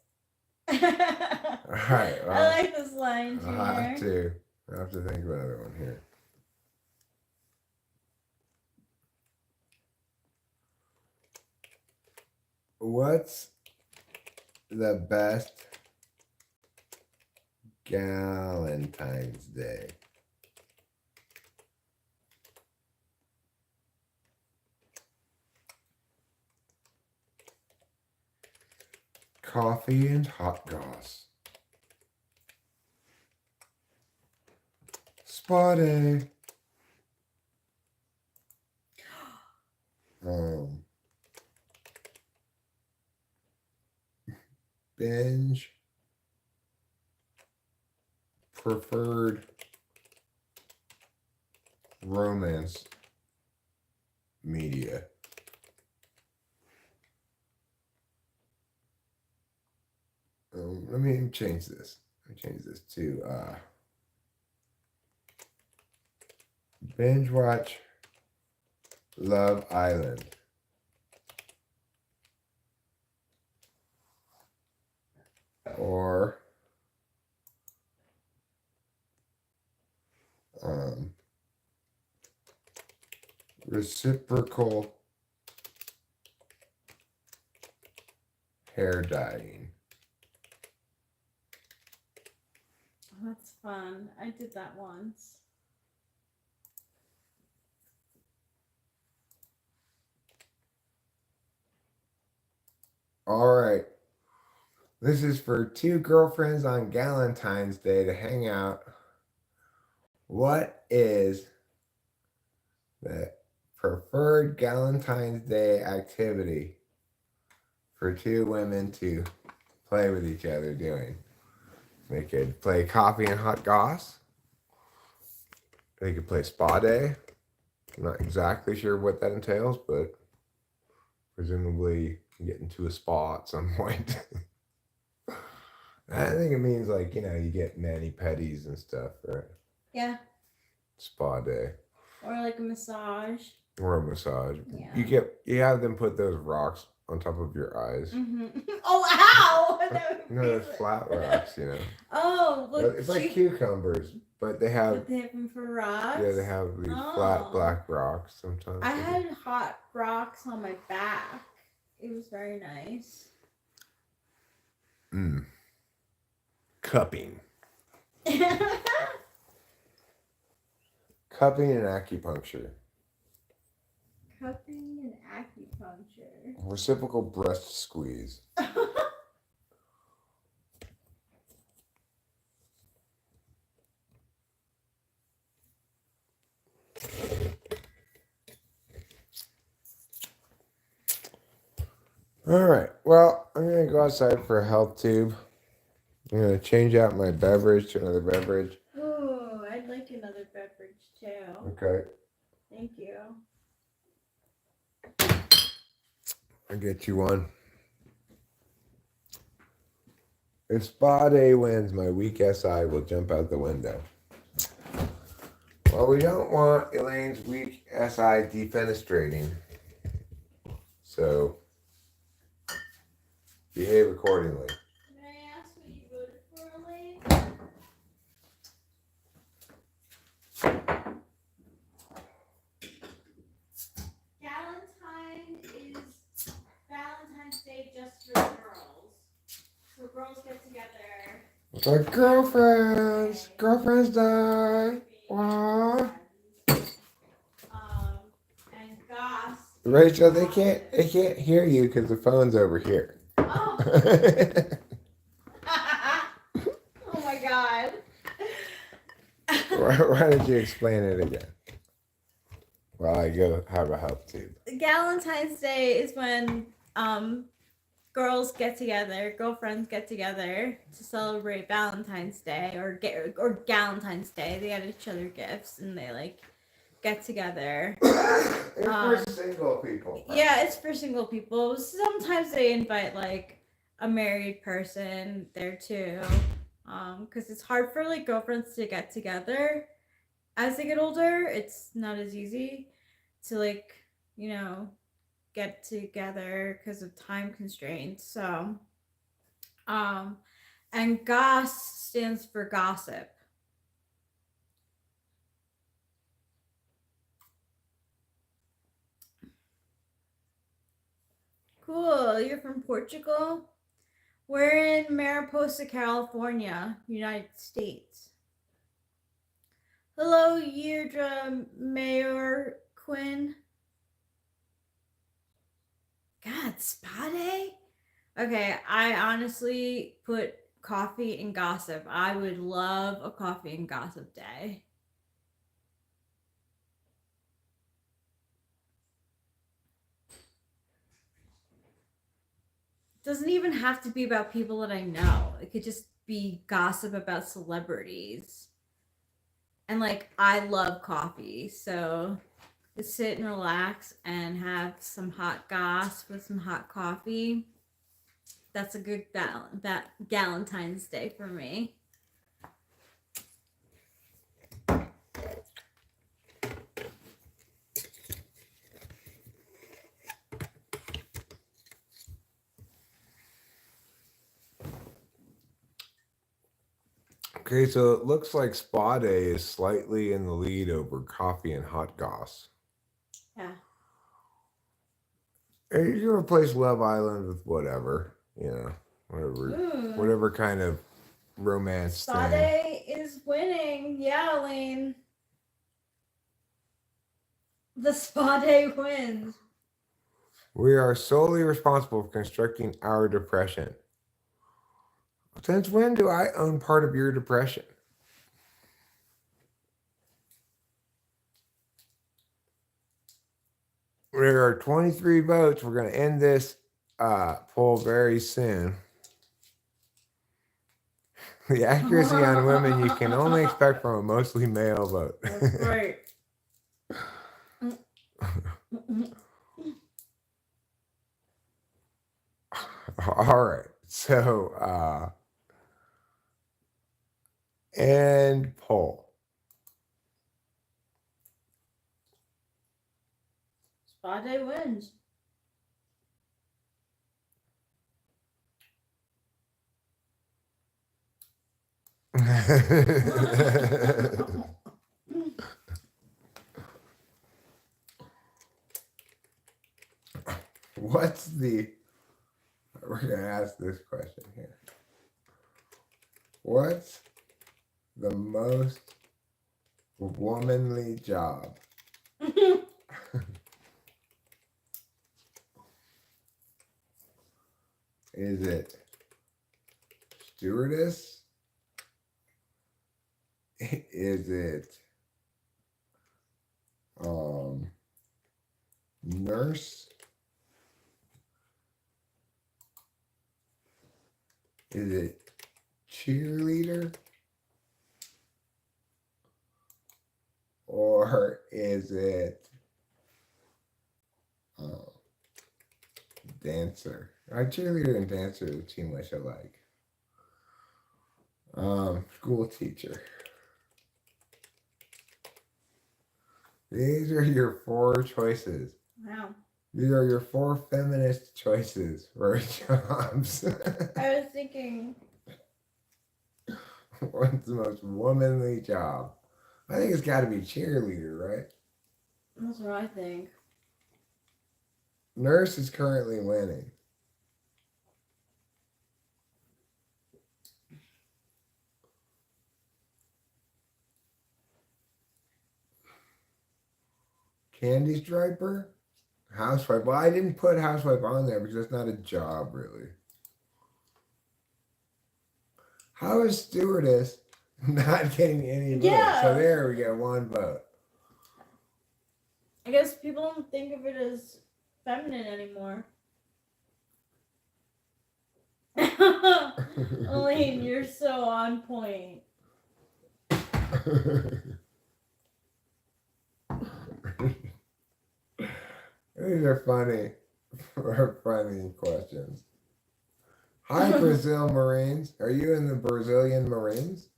All right. Well, I like this line, Junior. I'll have to think of another one here. What's the best Galentine's Day? Coffee and hot goss. Spa day. Binge. Preferred romance media. Let me change this. To binge watch Love Island. Or reciprocal hair dyeing. That's fun. I did that once. All right. This is for two girlfriends on Galentine's Day to hang out. What is the preferred Galentine's Day activity for two women to play with each other doing? They could play coffee and hot goss. They could play spa day. I'm not exactly sure what that entails, but presumably get into a spa at some point. I think it means you get mani-pedis and stuff, right? Yeah. Spa day. Or like a massage. Or a massage. Yeah. You have them put those rocks on top of your eyes. Mm-hmm. Oh, ow! Those flat rocks, Oh, look. It's like cucumbers, but they have. But they have them for rocks? Yeah, they have these flat black rocks sometimes. I had hot rocks on my back. It was very nice. Cupping. Cupping and acupuncture. Cupping and acupuncture. Reciprocal breast squeeze. All right. Well, I'm gonna go outside for a health tube. I'm gonna change out my beverage to another beverage. Oh, I'd like another beverage too. Okay. Thank you. I'll get you one. If Spa Day wins, my weak SI will jump out the window. Well, we don't want Elaine's weak SI defenestrating. So behave accordingly. May I ask what you voted for, Elaine? Valentine's Day just for the girls. So girls get together. But girlfriends, girlfriends die. Wow. And goss. Rachel, they can't hear you because the phone's over here. Oh. Oh my god. Why don't you explain it again? While I go have a help tube. Valentine's Day is when girls get together, girlfriends get together to celebrate Valentine's Day or Galentine's Day. They get each other gifts and they like get together. It's for single people. Yeah, it's for single people. Sometimes they invite like a married person there too. Because it's hard for like girlfriends to get together as they get older. It's not as easy to like, you know, get together because of time constraints. So, and goss stands for gossip. Cool. You're from Portugal? We're in Mariposa, California, United States. Hello, Yerdra Mayor Quinn. God, spa day? Okay, I honestly put coffee and gossip. I would love a coffee and gossip day. Doesn't even have to be about people that I know. It could just be gossip about celebrities. And like I love coffee, so just sit and relax and have some hot goss with some hot coffee. That's a good that Galentine's Day for me. Okay, so it looks like Spa Day is slightly in the lead over coffee and hot goss. Yeah. Hey, you can replace Love Island with whatever, whatever kind of romance Spa thing. Day is winning. Yeah, Elaine. The Spa Day wins. We are solely responsible for constructing our depression. Since when do I own part of your depression? There are 23 votes. We're going to end this poll very soon. The accuracy on women you can only expect from a mostly male vote. That's right. All right. So, and poll. Spa Day wins. What's the... We're going to ask this question here. What's the most womanly job? Is it stewardess? Is it nurse? Is it cheerleader? Or is it dancer? Cheerleader and dancer are the two much alike. School teacher. These are your 4 choices. Wow. These are your 4 feminist choices for jobs. I was thinking. What's the most womanly job? I think it's got to be cheerleader, right? That's what I think. Nurse is currently winning. Candy striper? Housewife. Well, I didn't put housewife on there because it's not a job, really. How is stewardess not getting any votes? Yeah. So there we go, 1 vote. I guess people don't think of it as feminine anymore. Elaine, you're so on point. These are funny questions. Hi, Brazil Marines. Are you in the Brazilian Marines?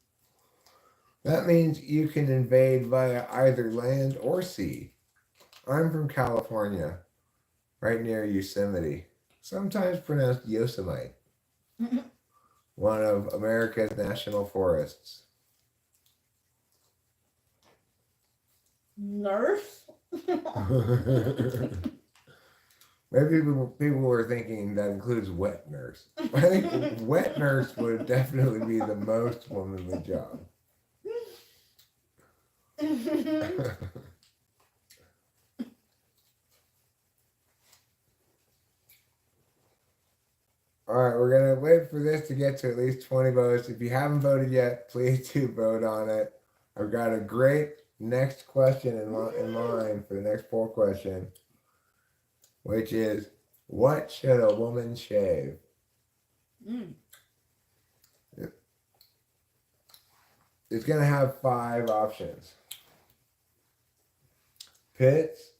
That means you can invade via either land or sea. I'm from California, right near Yosemite, sometimes pronounced Yosemite, one of America's national forests. Nurse? Maybe people were thinking that includes wet nurse. I think wet nurse would definitely be the most womanly job. All right, we're going to wait for this to get to at least 20 votes. If you haven't voted yet, please do vote on it. I've got a great next question in mind for the next poll question, which is, what should a woman shave? It's going to have 5 options. Pits,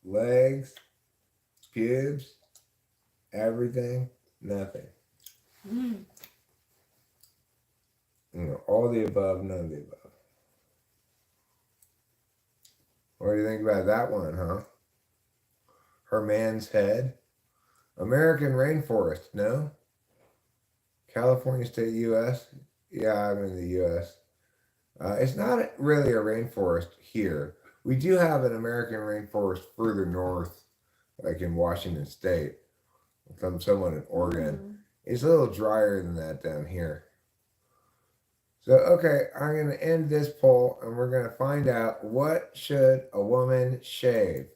legs, pubes, everything, nothing. All the above, none of the above. What do you think about that one, huh? Her man's head. American rainforest, no? California State, U.S.? Yeah, I'm in the U.S. It's not really a rainforest here. We do have an American rainforest further north, like in Washington State, from someone in Oregon. It's a little drier than that down here. So, okay, I'm going to end this poll, and we're going to find out, what should a woman shave?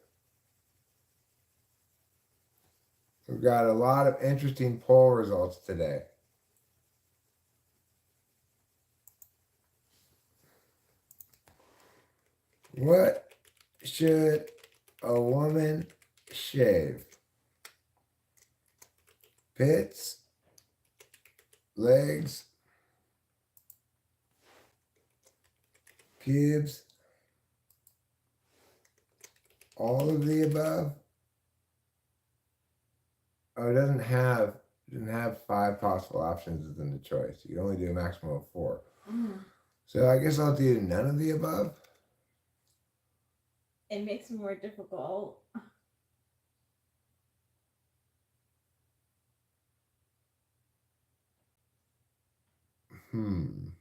We've got a lot of interesting poll results today. What should a woman shave? Pits, legs, pubes, all of the above? Oh, it doesn't have 5 possible options within the choice. You can only do a maximum of 4. So I guess I'll do none of the above. It makes it more difficult. None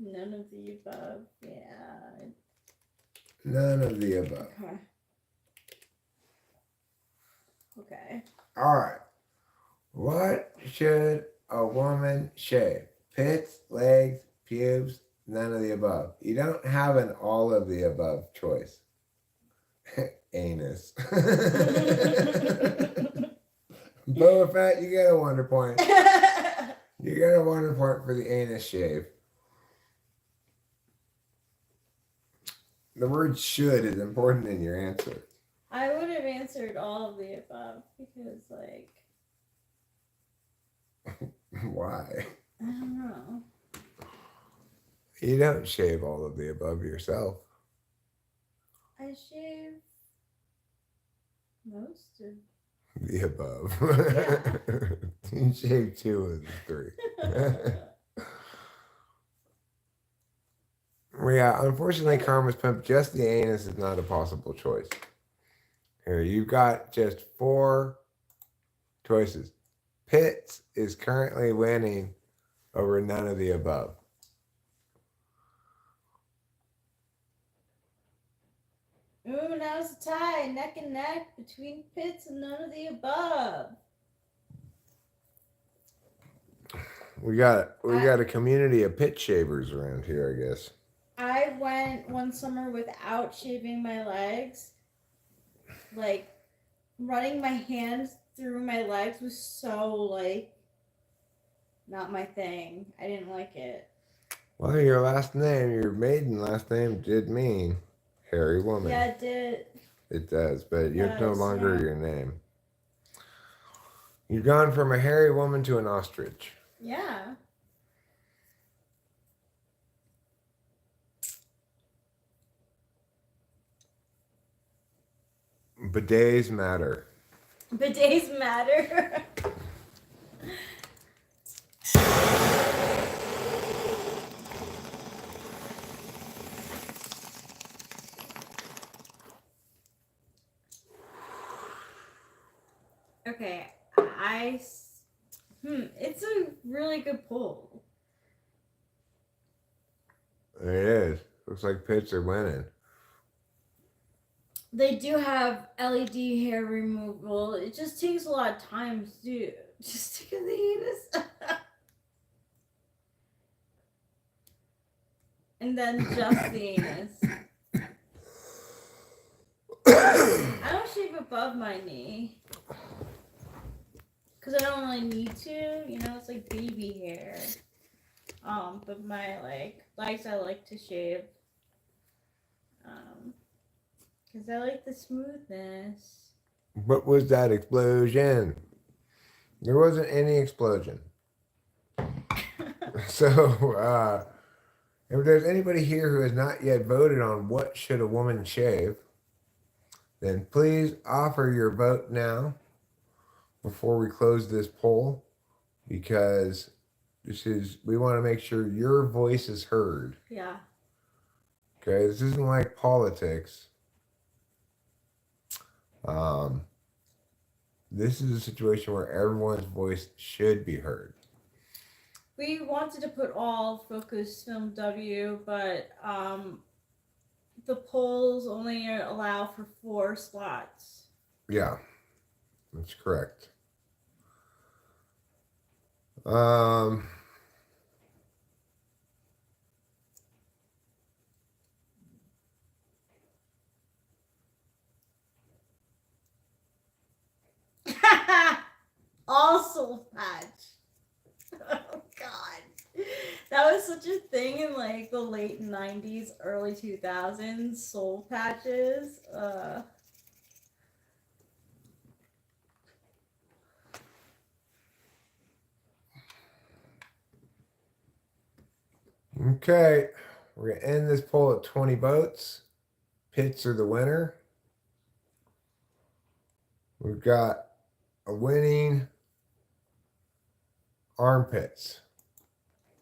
of the above. Yeah. None of the above. Okay. All right. What should a woman shave? Pits, legs, pubes, none of the above. You don't have an all of the above choice. Anus. Boba Fett, you get a wonder point. You get a wonder point for the anus shave. The word should is important in your answer. I would have answered all of the above because, like... Why? I don't know. You don't shave all of the above yourself. I shave most of. The above. Yeah. You shave 2 of the 3. Yeah, unfortunately, Karma's Pimp, just the anus is not a possible choice. Here, you've got just 4 choices. Pitts is currently winning over none of the above. Ooh, now it's a tie, neck and neck between Pitts and none of the above. We got a community of pit shavers around here, I guess. I went one summer without shaving my legs. Like, running my hands through my legs was so, like, not my thing. I didn't like it. Well, your last name, your maiden last name, did mean hairy woman. Yeah, it did. It does, but you're no longer yeah. your name. You've gone from a hairy woman to an ostrich. Yeah. Bidets matter. Bidets matter. Okay, it's a really good pull. It is. Looks like pits are winning. They do have LED hair removal. It just takes a lot of time to do. Just to get the anus. And then just the anus. I don't shave above my knee. Because I don't really need to. You know, it's like baby hair. But my legs I like to shave. Because I like the smoothness. What was that explosion? There wasn't any explosion. So, if there's anybody here who has not yet voted on what should a woman shave, then please offer your vote now before we close this poll, because we want to make sure your voice is heard. Yeah. Okay, this isn't like politics. This is a situation where everyone's voice should be heard. We wanted to put all Focus Film W, but the polls only allow for 4 slots. Yeah, that's correct. All soul patch. Oh God, that was such a thing in like the late 90s, early 2000s. Soul patches. Okay, we're going to end this poll at 20 votes. Pits are the winner. We've got a winning armpits.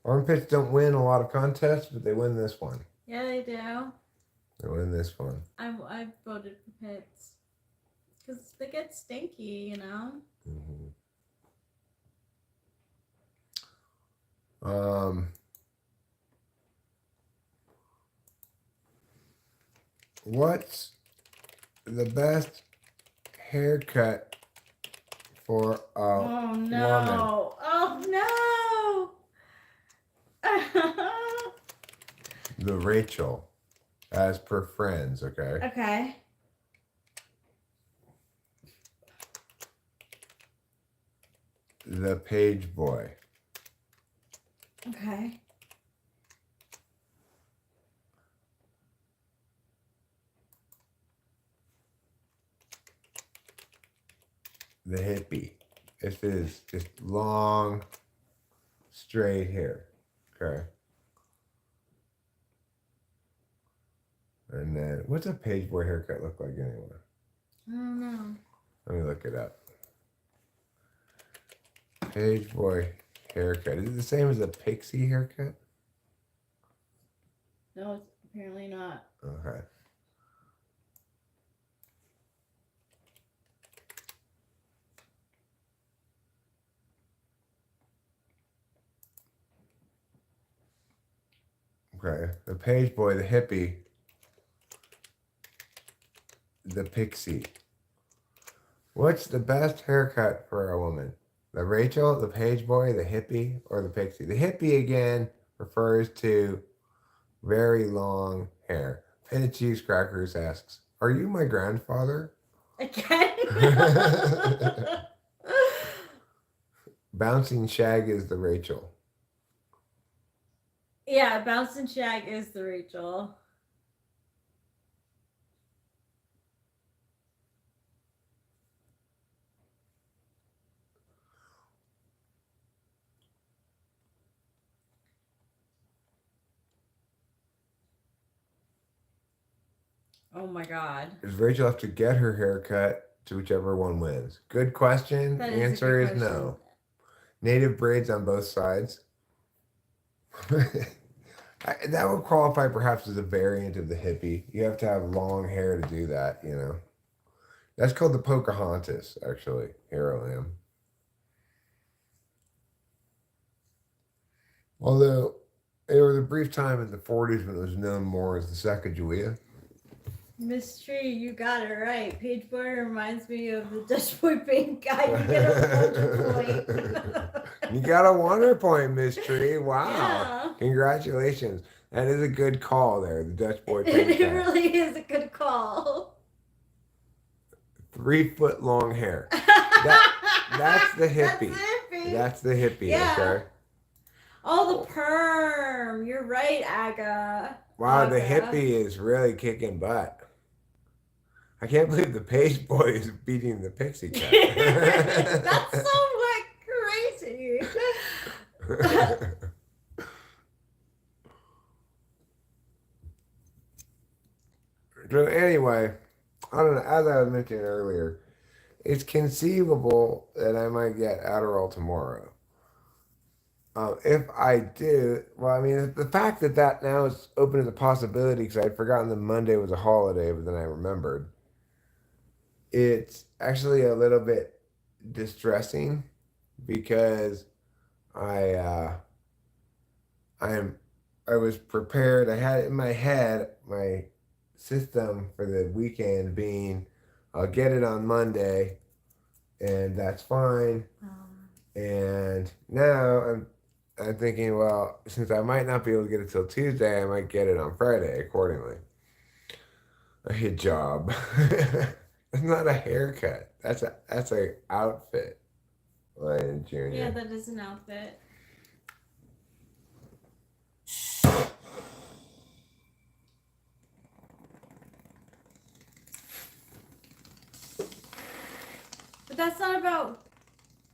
Armpits don't win a lot of contests, but they win this one. Yeah, they do. They win this one. I voted for Pits because they get stinky, you know. What's the best haircut for a woman? Oh no! The Rachel, as per Friends, okay? Okay. The Page Boy. Okay. The Hippie. This is just long, straight hair. Okay. And then, what's a page boy haircut look like anyway? I don't know. Let me look it up. Page boy haircut. Is it the same as a pixie haircut? No, it's apparently not. Okay. Okay. The page boy, the hippie, the pixie. What's the best haircut for a woman? The Rachel, the page boy, the hippie, or the pixie? The hippie, again, refers to very long hair. Penny Cheese Crackers asks, "Are you my grandfather?" Again? Bouncing Shag is the Rachel. Yeah, Bouncing Shag is the Rachel. Oh my god. Does Rachel have to get her haircut to whichever one wins? Good question. That The is a answer good is no. Native braids on both sides. That would qualify perhaps as a variant of the hippie. You have to have long hair to do that, you know. That's called the Pocahontas, actually. Here I am. Although there was a brief time in the 40s when it was known more as the Sacagawea. Miss Tree, you got it right. Page boy reminds me of the Dutch boy paint guy. You get a 100 point. You got a 100 point, Miss Tree. Wow. Yeah. Congratulations. That is a good call there, the Dutch boy paint It guy. really is a good call. 3 foot long hair. That's the hippie. That's the hippie, Yeah. okay? Oh, the perm. You're right, Aga. Wow, the Aga. hippie is really kicking butt. I can't believe the page boy is beating the pixie cut. That's so like crazy. So anyway, I don't know, as I was mentioning earlier, it's conceivable that I might get Adderall tomorrow. If I do, well, I mean, the fact that that now is open as a possibility, because I'd forgotten that Monday was a holiday, but then I remembered. It's actually a little bit distressing because I was prepared. I had in my head my system for the weekend being, I'll get it on Monday, and that's fine. And now I'm thinking, well, since I might not be able to get it till Tuesday, I might get it on Friday accordingly. A hijab. That's not a haircut. That's a outfit, Lion Jr. Yeah, that is an outfit. But that's not about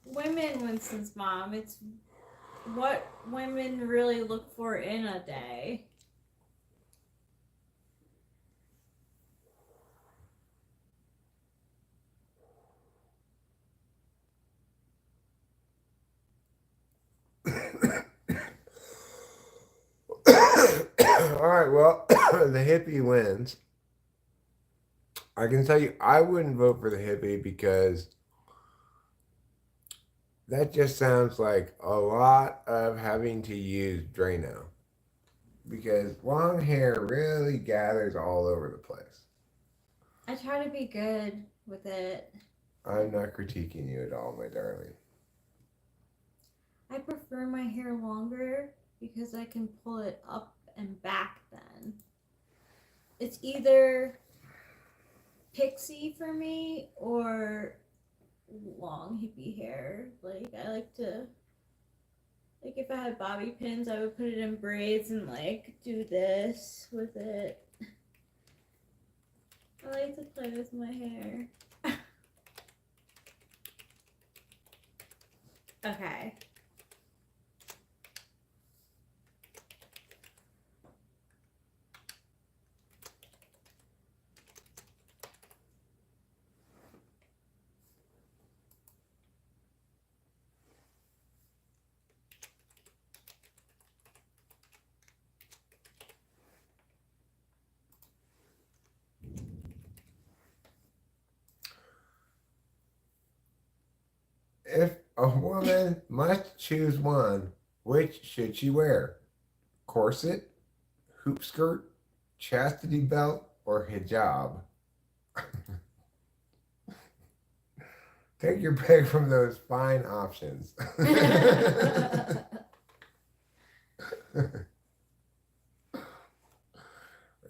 women, Winston's mom. It's what women really look for in a day. All right, well, the hippie wins. I can tell you, I wouldn't vote for the hippie because that just sounds like a lot of having to use Drano. Because long hair really gathers all over the place. I try to be good with it. I'm not critiquing you at all, my darling. I prefer my hair longer because I can pull it up and back then. It's either pixie for me or long hippie hair. Like, I like to, like, if I had bobby pins, I would put it in braids and like do this with it. I like to play with my hair. Okay. If a woman must choose one, which should she wear? Corset, hoop skirt, chastity belt, or hijab? Take your pick from those fine options.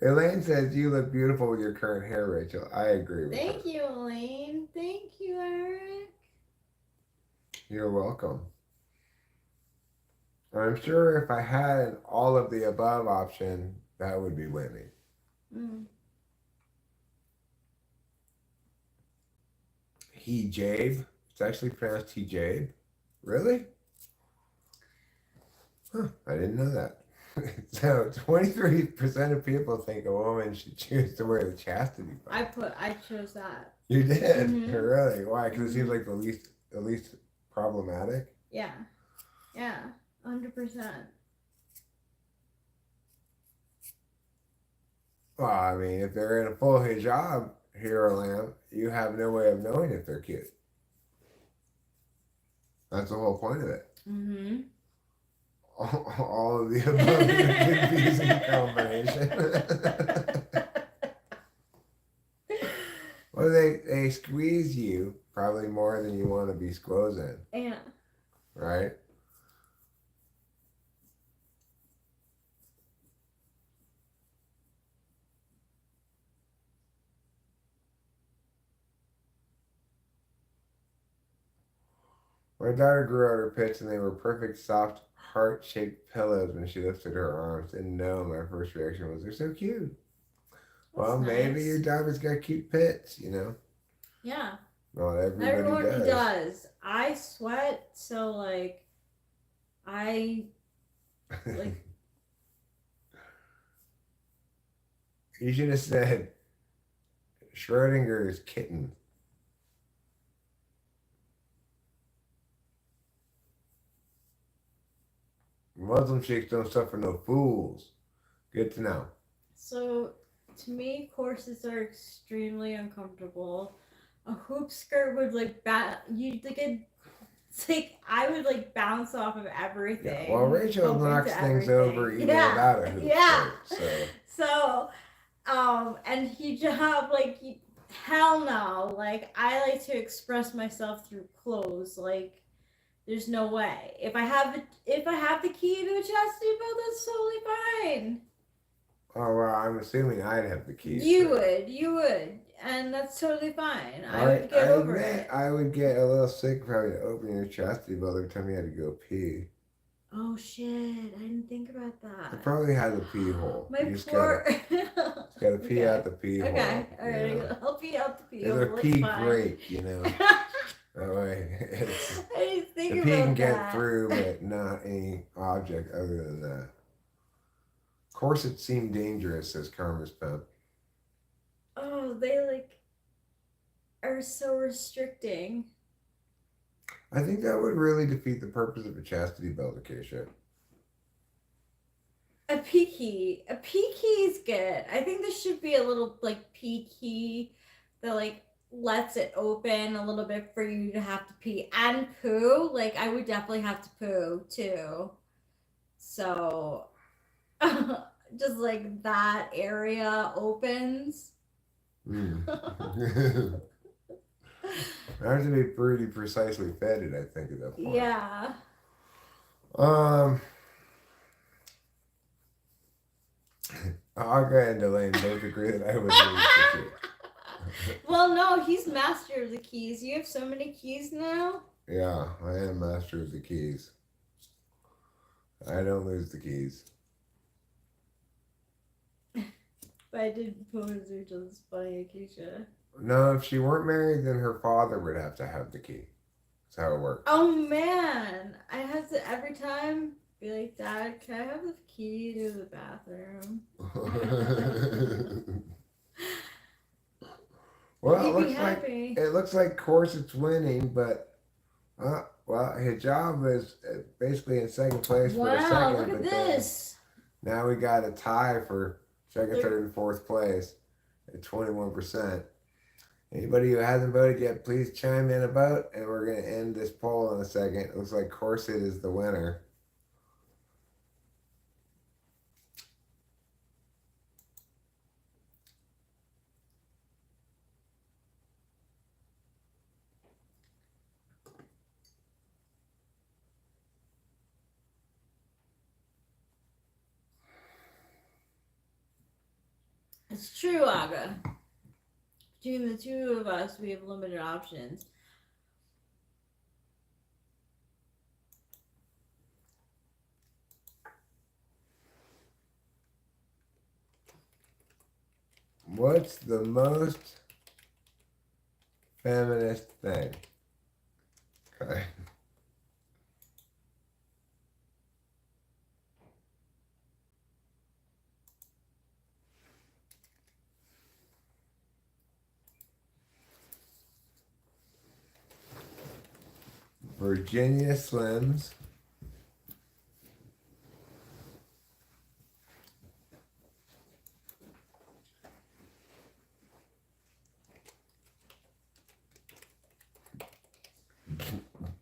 Elaine says you look beautiful with your current hair, Rachel. I agree with her. Thank you, Elaine. Thank you, Eric. You're welcome. I'm sure if I had an all of the above option, that would be winning. Mm. Hijab. It's actually pronounced hijab. Really? Huh, I didn't know that. So 23% of people think a woman should choose to wear the chastity belt. I chose that. You did? Mhm. Really? Why? Because it seems like the least problematic? Yeah. Yeah. 100%. Well, I mean, if they're in a full hijab, hero lamb, you have no way of knowing if they're cute. That's the whole point of it. Mm-hmm. All of the above is a confusing combination. Well, they squeeze you probably more than you want to be squozen, Yeah. right? My daughter grew out her pits and they were perfect, soft, heart-shaped pillows when she lifted her arms. And no, my first reaction was, they're so cute. Well, maybe nice. your daughter's got cute pits, you know? Yeah. Not everybody Everyone does. does. I sweat, so like like You should have said Schrodinger's kitten. Muslim chicks don't suffer no fools. Good to know. so to me corsets are extremely uncomfortable. A hoop skirt would like it's like I would like bounce off of everything. Yeah, well, Rachel bump knocks into things everything. over even Yeah. without a hoop Yeah. skirt. So, and hijab, like, hell no. Like, I like to express myself through clothes. Like, there's no way. If I have the key to a chastity belt, that's totally fine. Oh, well, I'm assuming I'd have the keys. You would, and that's totally fine. I would get over it. I would get a little sick probably to open your chastity belt every time you had to go pee. Oh shit! I didn't think about that. It probably has a pee hole. My You just poor. gotta pee out the pee hole. Okay, all you right. know? I'll pee out the pee hole. It'll It's pee fine. great, you know. That way, I didn't think the about pee can that. get through, but not any object other than that. Corsets seem dangerous, says Karma's Pimp. Oh, they like are so restricting. I think that would really defeat the purpose of a chastity belt, Acacia. A key is good. I think there should be a little like P key that like lets it open a little bit for you to have to pee and poo. Like I would definitely have to poo too. So just like that area opens. I have to be pretty precisely fitted, I think, at that point. Yeah. I'll go ahead and Elaine both agree that I would lose the key. Well, no, he's master of the keys. You have so many keys now. Yeah, I am master of the keys. I don't lose the keys. But I did propose her to this funny Acacia. No, if she weren't married, then her father would have to have the key. That's how it works. Oh man, I have to every time be like, Dad, can I have the key to the bathroom? Well, Happy. it looks like Corset's winning, but well, hijab is basically in second place for a second. Wow, look at but then this. now we got a tie for second, third, and fourth place at 21%. Anybody who hasn't voted yet, please chime in a vote, and we're going to end this poll in a second. It looks like corset is the winner. It's true, Aga. Between the two of us, we have limited options. What's the most feminist thing? Okay. Virginia Slims.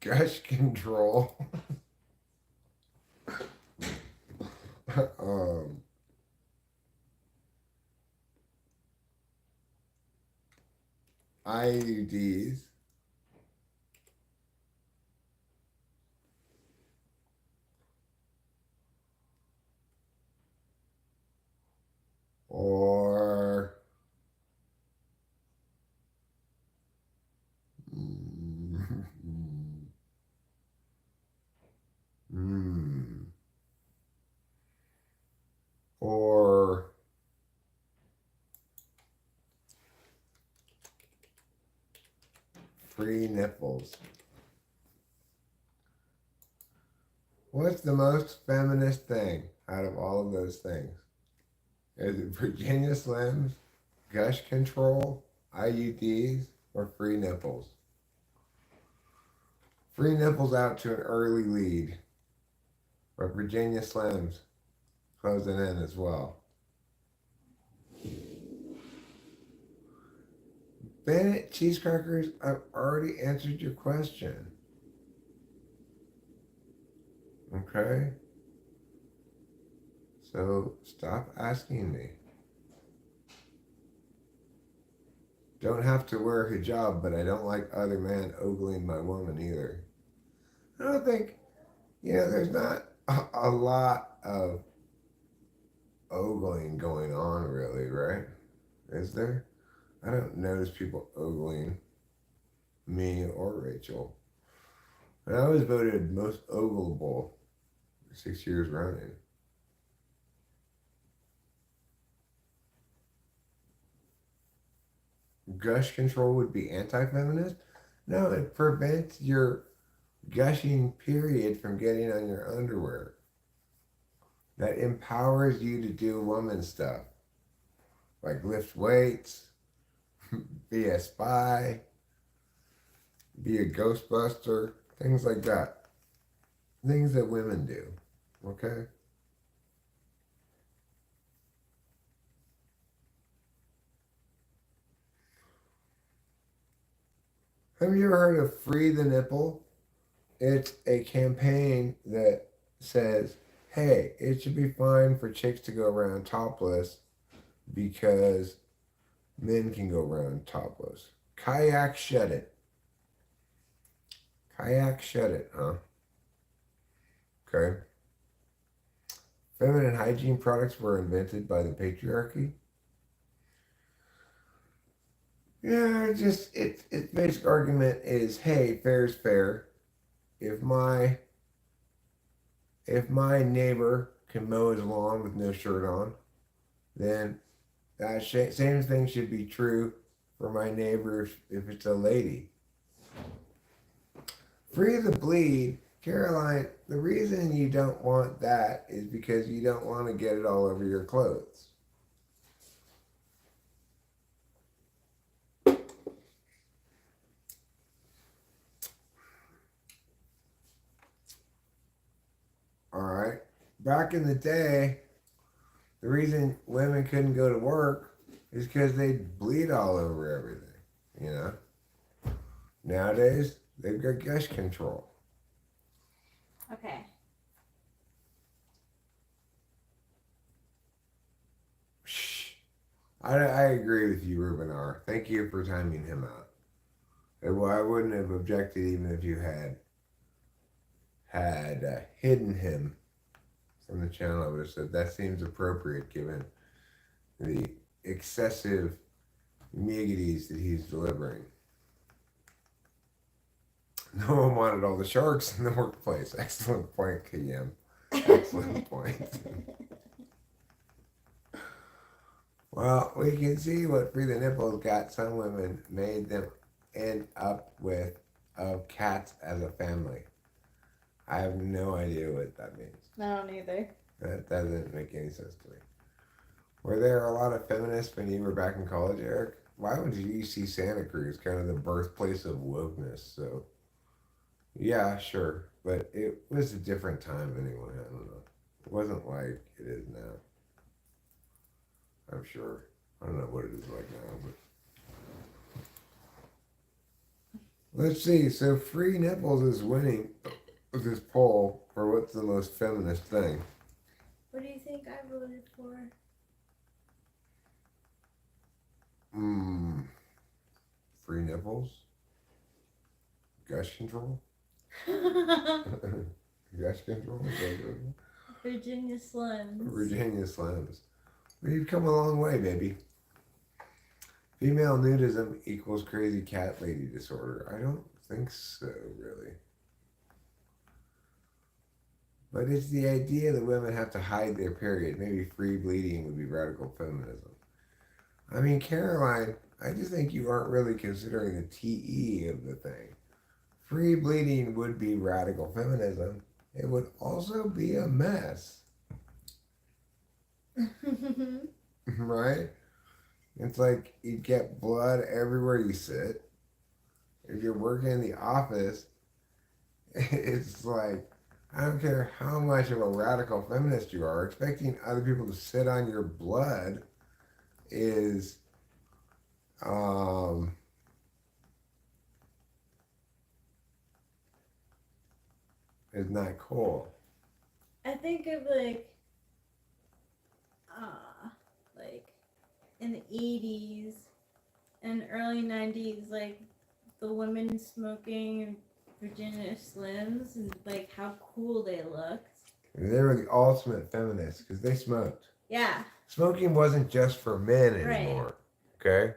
Gush control. um, IUDs. Or or free nipples. What's the most feminist thing out of all of those things? Is it Virginia Slims, gush control, IUDs, or free nipples? Free nipples out to an early lead, but Virginia Slims closing in as well. Bennett cheese crackers, I've already answered your question. Okay? So stop asking me. Don't have to wear a hijab, but I don't like other men ogling my woman either. I don't think, there's not a lot of ogling going on really, right? Is there? I don't notice people ogling me or Rachel. And I was voted most ogleable 6 years running. Gush control would be anti-feminist? No, it prevents your gushing period from getting on your underwear. That empowers you to do woman stuff. Like lift weights, be a spy, be a ghostbuster, things like that. Things that women do, okay? Have you ever heard of Free the Nipple? It's a campaign that says, hey, it should be fine for chicks to go around topless because men can go around topless. Kayak shut it. Kayak shut it, huh? Okay. Feminine hygiene products were invented by the patriarchy. Yeah, its basic argument is, hey, fair is fair. If my neighbor can mow his lawn with no shirt on, then that same thing should be true for my neighbor if it's a lady. Free the bleed, Caroline. The reason you don't want that is because you don't want to get it all over your clothes. All right. Back in the day, the reason women couldn't go to work is because they'd bleed all over everything. you know. Nowadays, they've got gush control. Okay. Shh. I agree with you, Ruben R. Thank you for timing him out. Well, I wouldn't have objected even if you had hidden him from the channel. I would have said that seems appropriate given the excessive niggities that he's delivering. No one wanted all the sharks in the workplace. Excellent point, KM. Excellent point. Well, we can see what Free the Nipples got. Some women made them end up with cats as a family. I have no idea what that means. I don't either. That doesn't make any sense to me. Were there a lot of feminists when you were back in college, Eric? Why would you see Santa Cruz, kind of the birthplace of wokeness? So, yeah, sure. But it was a different time anyway. I don't know. It wasn't like it is now. I'm sure. I don't know what it is like now, but. Let's see. So Free Nipples is winning this poll for what's the most feminist thing. What do you think I voted for? Free nipples? Gush control? Gush control? Virginia Slims. Virginia Slims. We've come a long way, baby. Female nudism equals crazy cat lady disorder. I don't think so, really. But it's the idea that women have to hide their period. Maybe free bleeding would be radical feminism. I mean, Caroline, I just think you aren't really considering the TE of the thing. Free bleeding would be radical feminism. It would also be a mess. Right? It's like you get blood everywhere you sit. If you're working in the office, it's like, I don't care how much of a radical feminist you are, expecting other people to sit on your blood is not cool. I think of like in the 80s and early 90s, like the women smoking Virginia Slims and like how cool they looked. They were the ultimate feminists because they smoked. Yeah. Smoking wasn't just for men anymore. Right. Okay?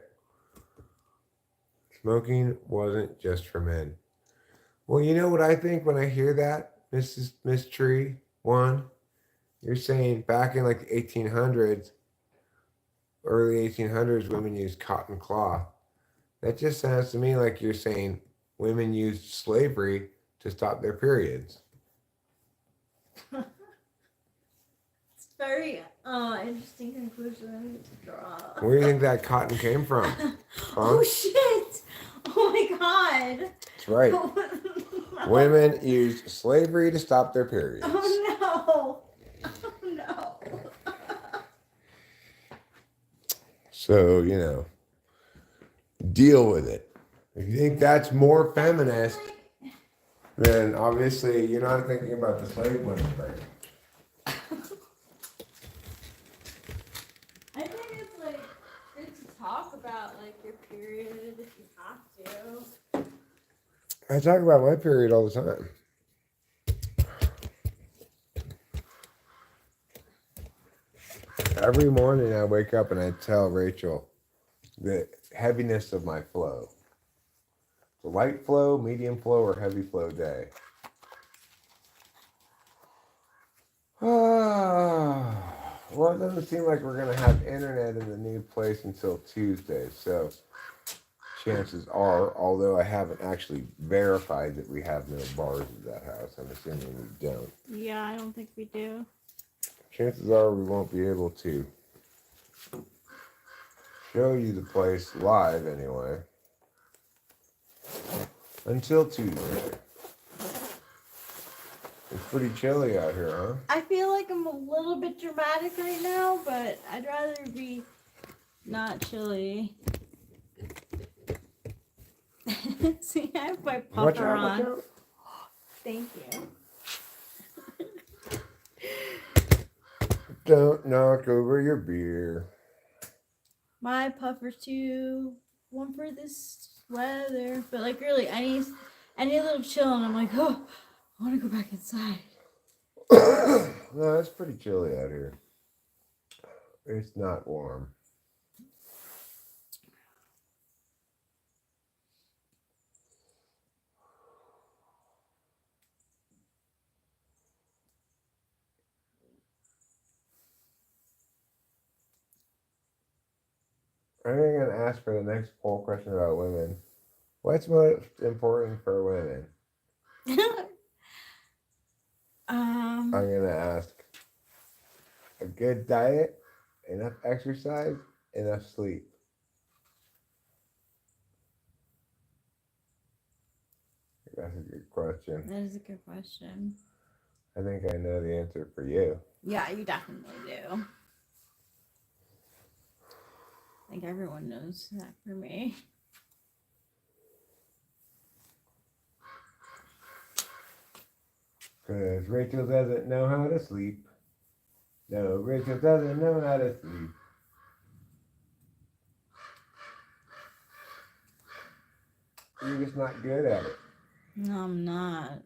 Smoking wasn't just for men. Well, you know what I think when I hear that, Miss Tree One? You're saying back in like the 1800s, early 1800s, women used cotton cloth. That just sounds to me like you're saying women used slavery to stop their periods. It's very interesting conclusion to draw. Where do you think that cotton came from? Huh? Oh shit! Oh my god! That's right. Women used slavery to stop their periods. Oh no! Oh no! So, you know, deal with it. If you think that's more feminist, then obviously you're not thinking about the slave women thing. I think it's like good to talk about like your period if you have to. I talk about my period all the time. Every morning I wake up and I tell Rachel the heaviness of my flow. The light flow, medium flow, or heavy flow day. Well, it doesn't seem like we're going to have internet in the new place until Tuesday. So chances are, although I haven't actually verified that we have no bars at that house, I'm assuming we don't. Yeah, I don't think we do. Chances are we won't be able to show you the place live anyway until Tuesday. It's pretty chilly out here, huh? I feel like I'm a little bit dramatic right now, but I'd rather be not chilly. See, I have my Watch puffer out, watch on. out. Thank you. Don't knock over your beer. My puffer too. One for this weather. But like really, I need a little chill, and I'm like, oh, I want to go back inside. No, it's pretty chilly out here. It's not warm. I'm going to ask for the next poll question about women. What's most important for women? I'm going to ask a good diet, enough exercise, enough sleep. That's a good question. That is a good question. I think I know the answer for you. Yeah, you definitely do. I think everyone knows that for me. Because Rachel doesn't know how to sleep. No, Rachel doesn't know how to sleep. You're just not good at it. No, I'm not.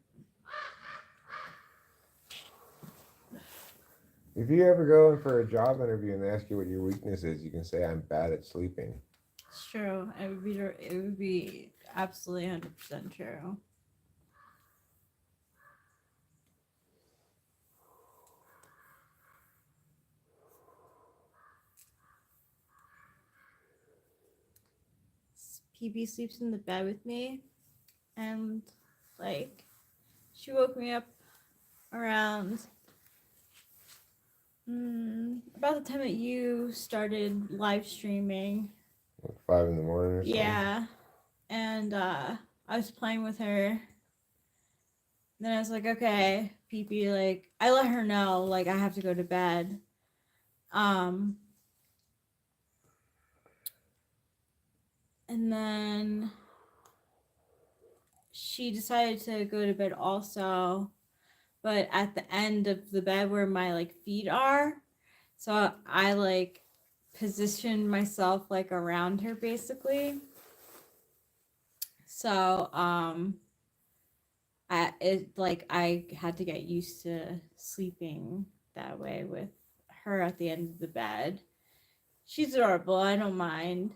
If you ever go in for a job interview and they ask you what your weakness is, you can say, I'm bad at sleeping. It's true. It would be absolutely 100% true. PB sleeps in the bed with me, and like she woke me up around about the time that you started live streaming. Like 5 in the morning or something? Yeah. And I was playing with her. Then I was like, okay, PP, like I let her know like I have to go to bed. And then she decided to go to bed also, but at the end of the bed where my like feet are. So I like positioned myself like around her basically. So I had to get used to sleeping that way with her at the end of the bed. She's adorable, I don't mind.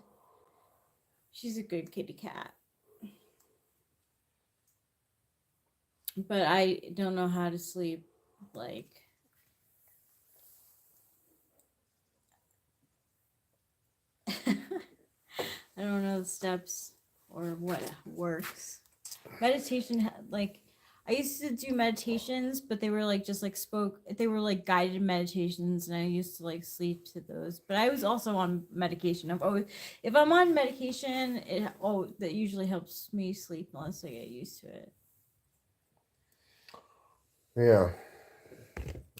She's a good kitty cat. But I don't know how to sleep like I don't know the steps or what works. Meditation, like I used to do meditations, but they were like just like they were like guided meditations, and I used to like sleep to those. But I was also on medication. If I'm on medication, that usually helps me sleep unless I get used to it. Yeah.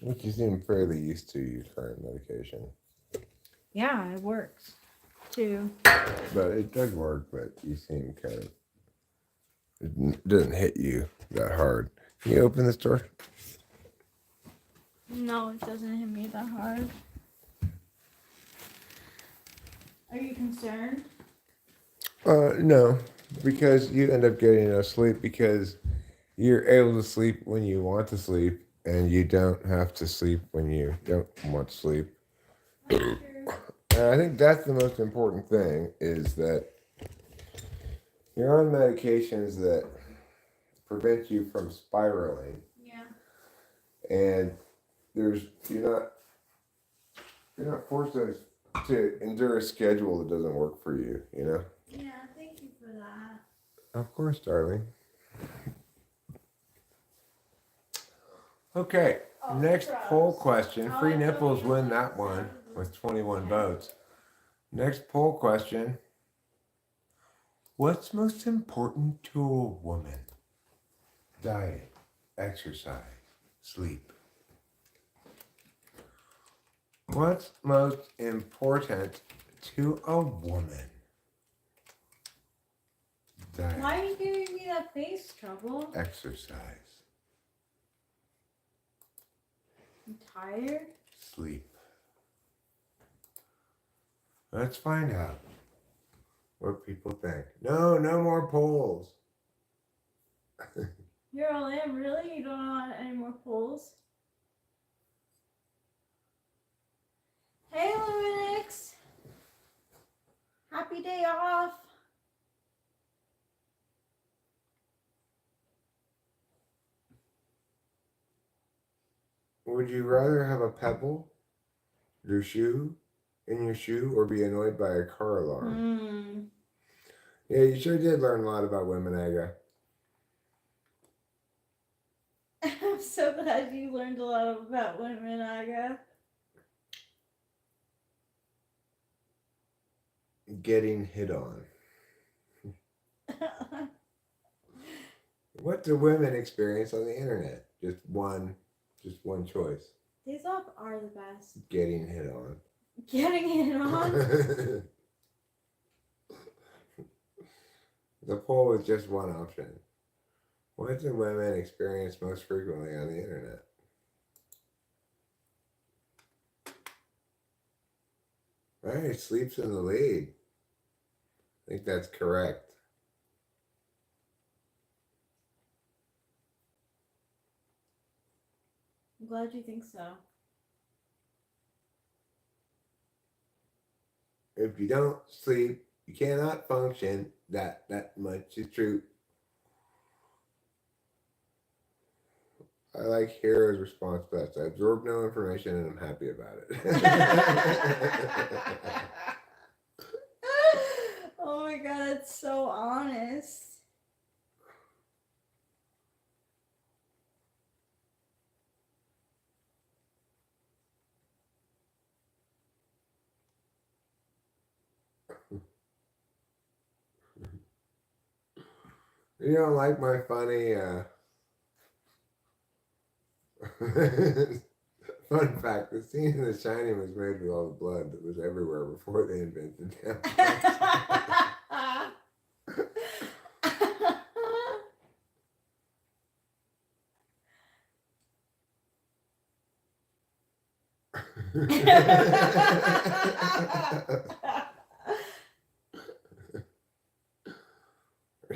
Which you seem fairly used to your current medication. Yeah, it works too. But it does work, but you seem kind of, it doesn't hit you that hard. Can you open this door? No, it doesn't hit me that hard. Are you concerned? No, because you end up getting enough sleep because you're able to sleep when you want to sleep, and you don't have to sleep when you don't want to sleep. And I think that's the most important thing, is that you're on medications that prevent you from spiraling. Yeah. And you're not forced to endure a schedule that doesn't work for you, you know? Yeah, thank you for that. Of course, darling. Okay, next poll question. Free nipples win that one with 21 votes. Next poll question. What's most important to a woman? Diet, exercise, sleep. What's most important to a woman? Diet. Why are you giving me that face, Trouble? Exercise. I'm tired. Sleep. Let's find out what people think. No more polls. Here I am. Really? You don't want any more polls? Hey, Luminix. Happy day off. Would you rather have a pebble in your shoe, or be annoyed by a car alarm? Yeah, you sure did learn a lot about women, Aga. I'm so glad you learned a lot about women, Aga. Getting hit on. What do women experience on the internet? Just one choice. Days off are the best. Getting hit on. Getting hit on? The poll is just one option. What do women experience most frequently on the internet? All right, sleep's in the lead. I think that's correct. I'm glad you think so. If you don't sleep, you cannot function. That much is true. I like Hero's response best. I absorb no information and I'm happy about it. Oh my god, that's so honest. You don't like my funny fun fact, the scene in The Shining was made with all the blood that was everywhere before they invented tampons.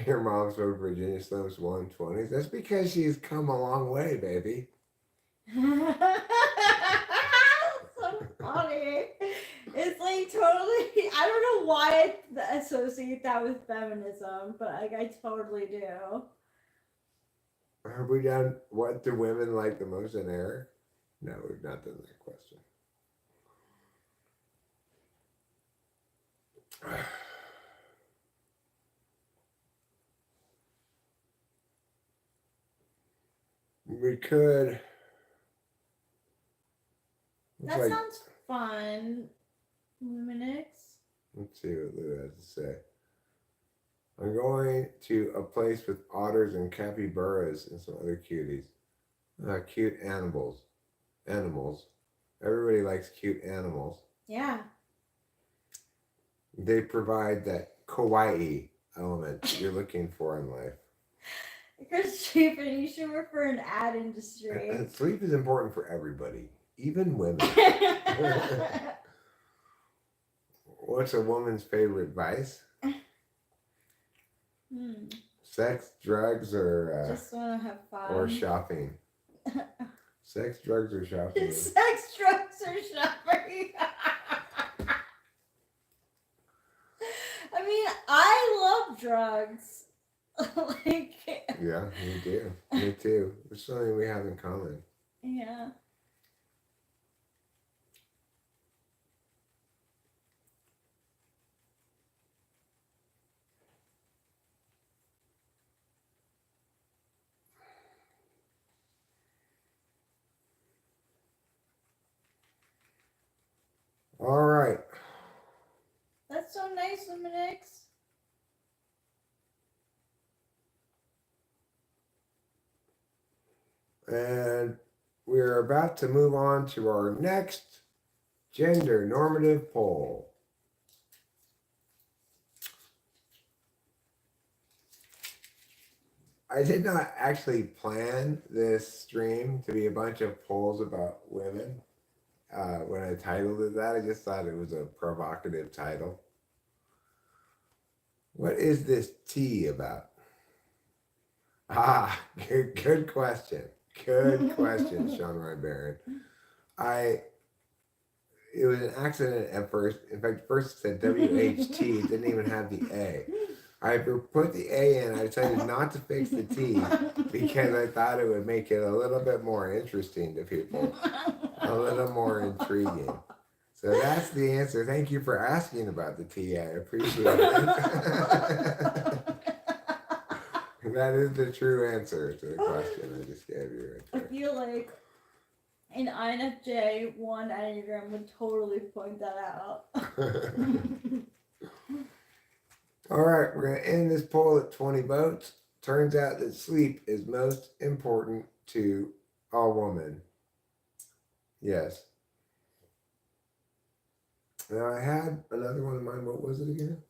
Your mom's from Virginia Slim's 120s. That's because she's come a long way, baby. So funny. It's like totally. I don't know why I associate that with feminism, but like I totally do. Have we done what do women like the most in Eric? No, we've not done that question. We could. That sounds fun, Luminix. Let's see what Lou has to say. I'm going to a place with otters and capybaras and some other cuties. Cute animals. Everybody likes cute animals. Yeah. They provide that kawaii element that you're looking for in life. You're stupid. You should work for an ad industry. Sleep is important for everybody, even women. What's a woman's favorite vice? Sex, drugs, or just want to have fun. Or shopping. Sex, drugs, or shopping. Sex, drugs, or shopping. I mean, I love drugs. Like. Yeah, me too. Me too. It's something we have in common. Yeah. All right. That's so nice, Luminix. And we're about to move on to our next gender normative poll. I did not actually plan this stream to be a bunch of polls about women. When I titled it that, I just thought it was a provocative title. What is this tea about? Ah, good question. Good question, Sean Roy Barron. It was an accident at first. In fact, first it said WHT, it didn't even have the A. I put the A in. I decided not to fix the T because I thought it would make it a little bit more interesting to people, a little more intriguing. So that's the answer. Thank you for asking about the T. I appreciate it. That is the true answer to the question I just gave you right I there. feel like an INFJ 1 Enneagram would totally point that out. All right, we're going to end this poll at 20 votes. Turns out that sleep is most important to a woman. Yes. Now, I had another one in mind. What was it again?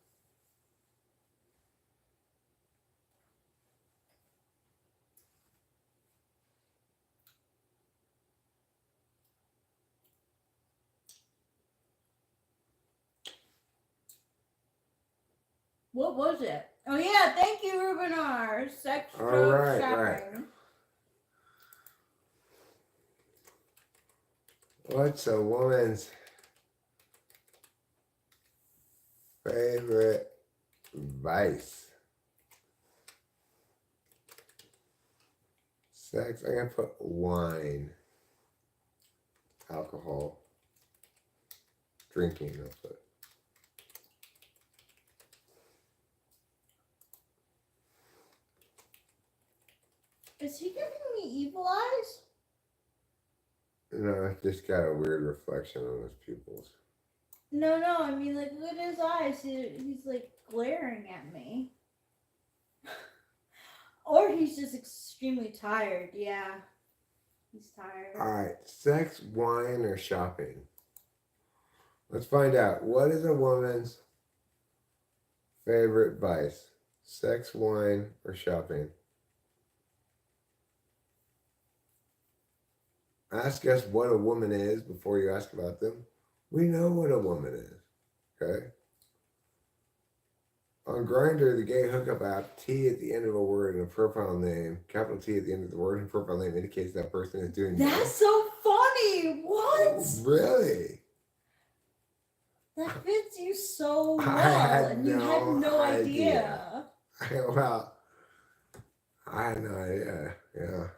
What was it? Oh yeah, thank you, Ruben R. Sex All stroke right, shopping. right. What's a woman's favorite vice? Sex. I'm going to put wine. Alcohol. Drinking, I'll put. Is he giving me evil eyes? No, it's just got a weird reflection on his pupils. No, I mean, like, look at his eyes. He's like glaring at me. Or he's just extremely tired. Yeah. He's tired. All right, sex, wine, or shopping? Let's find out. What is a woman's favorite vice? Sex, wine, or shopping? Ask us what a woman is before you ask about them. We know what a woman is, okay? On Grindr, the gay hookup app, T at the end of a word and a profile name, capital T at the end of the word and profile name indicates that person is doing That's so funny. What? Really? That fits you so well, had and you had no no idea. idea. Well, I had no idea. Yeah.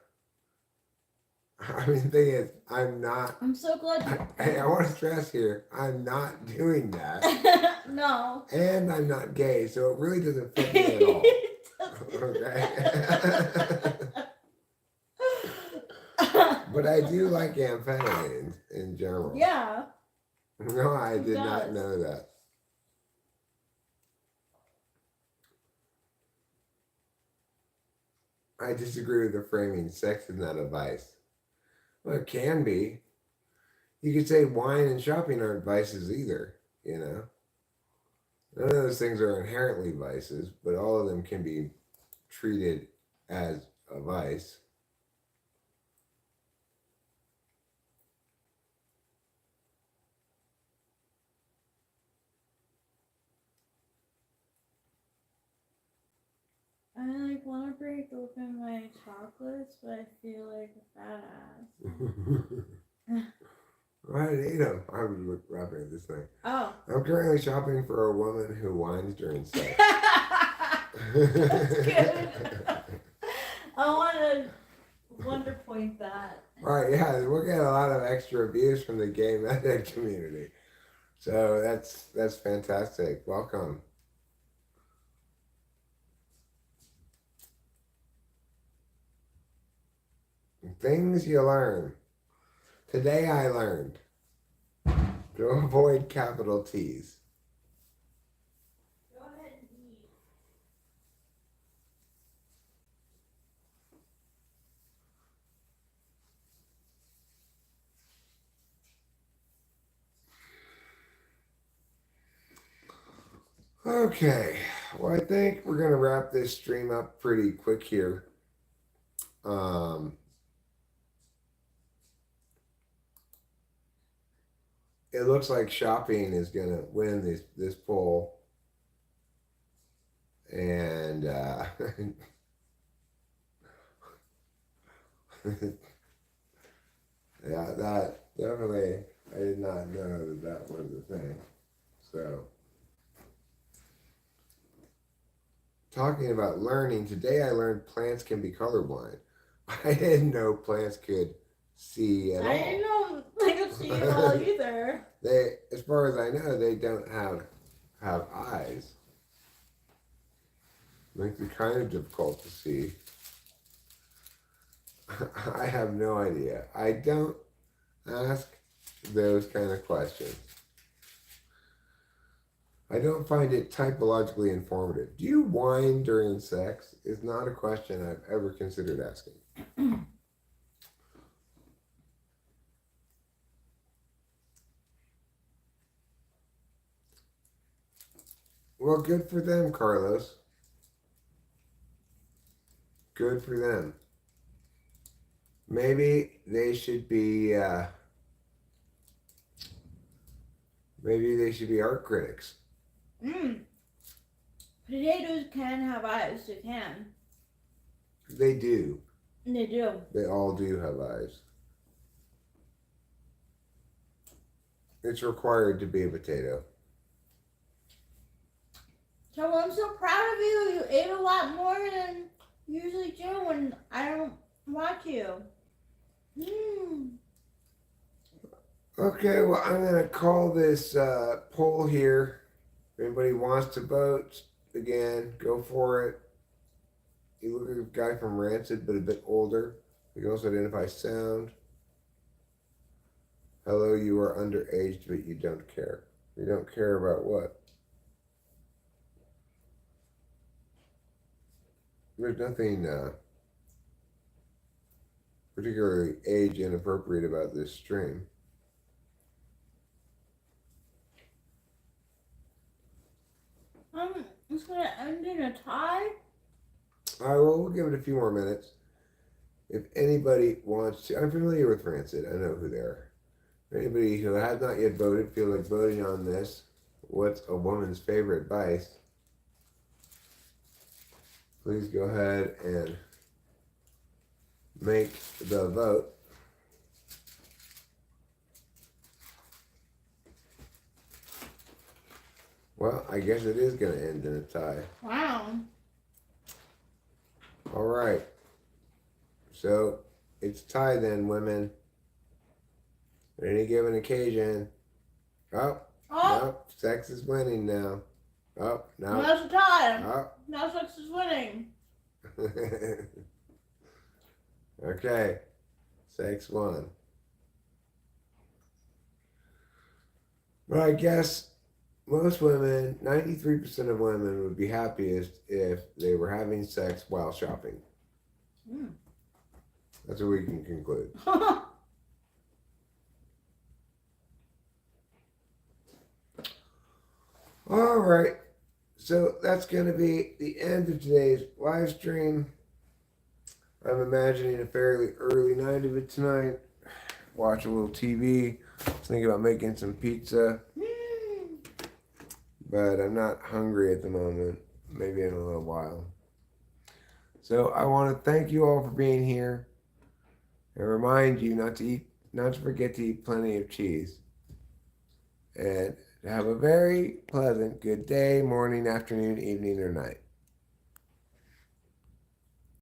I mean, the thing is, I'm not. I'm so glad you. Hey, I want to stress here, I'm not doing that. No. And I'm not gay, so it really doesn't fit me at all. Okay. But I do like amphetamines in general. Yeah. No, I did not does? know that. I disagree with the framing. Sex is not a vice. Well, it can be. You could say wine and shopping aren't vices either, you know? None of those things are inherently vices, but all of them can be treated as a vice. I like want to break open my chocolates, but I feel like a fat ass. I eat them. I was wrapping at this thing. Oh. I'm currently shopping for a woman who whines during sex. That's good. I want to wonder point that. Right, yeah, we'll get a lot of extra views from the gay method community. So that's fantastic. Welcome. Things you learn. Today I learned to avoid capital T's. Go ahead and eat. Okay, well, I think we're going to wrap this stream up pretty quick here. It looks like shopping is gonna win this poll, and yeah, that definitely, I did not know that was a thing. So, talking about learning, today I learned plants can be colorblind. I didn't know plants could see at all. I didn't know I could see it all either. They, as far as I know, they don't have eyes. Makes it kind of difficult to see. I have no idea. I don't ask those kind of questions. I don't find it typologically informative. Do you whine during sex? Is not a question I've ever considered asking. Well, good for them, Carlos. Good for them. Maybe they should be. Maybe they should be art critics. Potatoes can have eyes. They can. They do. They do. They all do have eyes. It's required to be a potato. So I'm so proud of you. You ate a lot more than you usually do when I don't watch you. Okay, well, I'm going to call this poll here. If anybody wants to vote, again, go for it. You look like a guy from Rancid, but a bit older. You can also identify sound. Hello, you are underage, but you don't care. You don't care about what? There's nothing particularly age inappropriate about this stream. It's gonna end in a tie. All right, well, we'll give it a few more minutes. If anybody wants to, I'm familiar with Rancid. I know who they are. If anybody who has not yet voted, feel like voting on this, what's a woman's favorite vice? Please go ahead and make the vote. Well, I guess it is going to end in a tie. Wow. All right. So it's tie then, women. At any given occasion. Oh, no, sex is winning now. Oh, no. That's a tie. Oh. Now sex is winning. Okay. Sex won. But I guess most women, 93% of women would be happiest if they were having sex while shopping. That's what we can conclude. All right. So that's going to be the end of today's live stream. I'm imagining a fairly early night of it tonight. Watch a little TV. Think about making some pizza. But I'm not hungry at the moment. Maybe in a little while. So I want to thank you all for being here. And remind you not to forget to eat plenty of cheese. And have a very pleasant good day, morning, afternoon, evening, or night.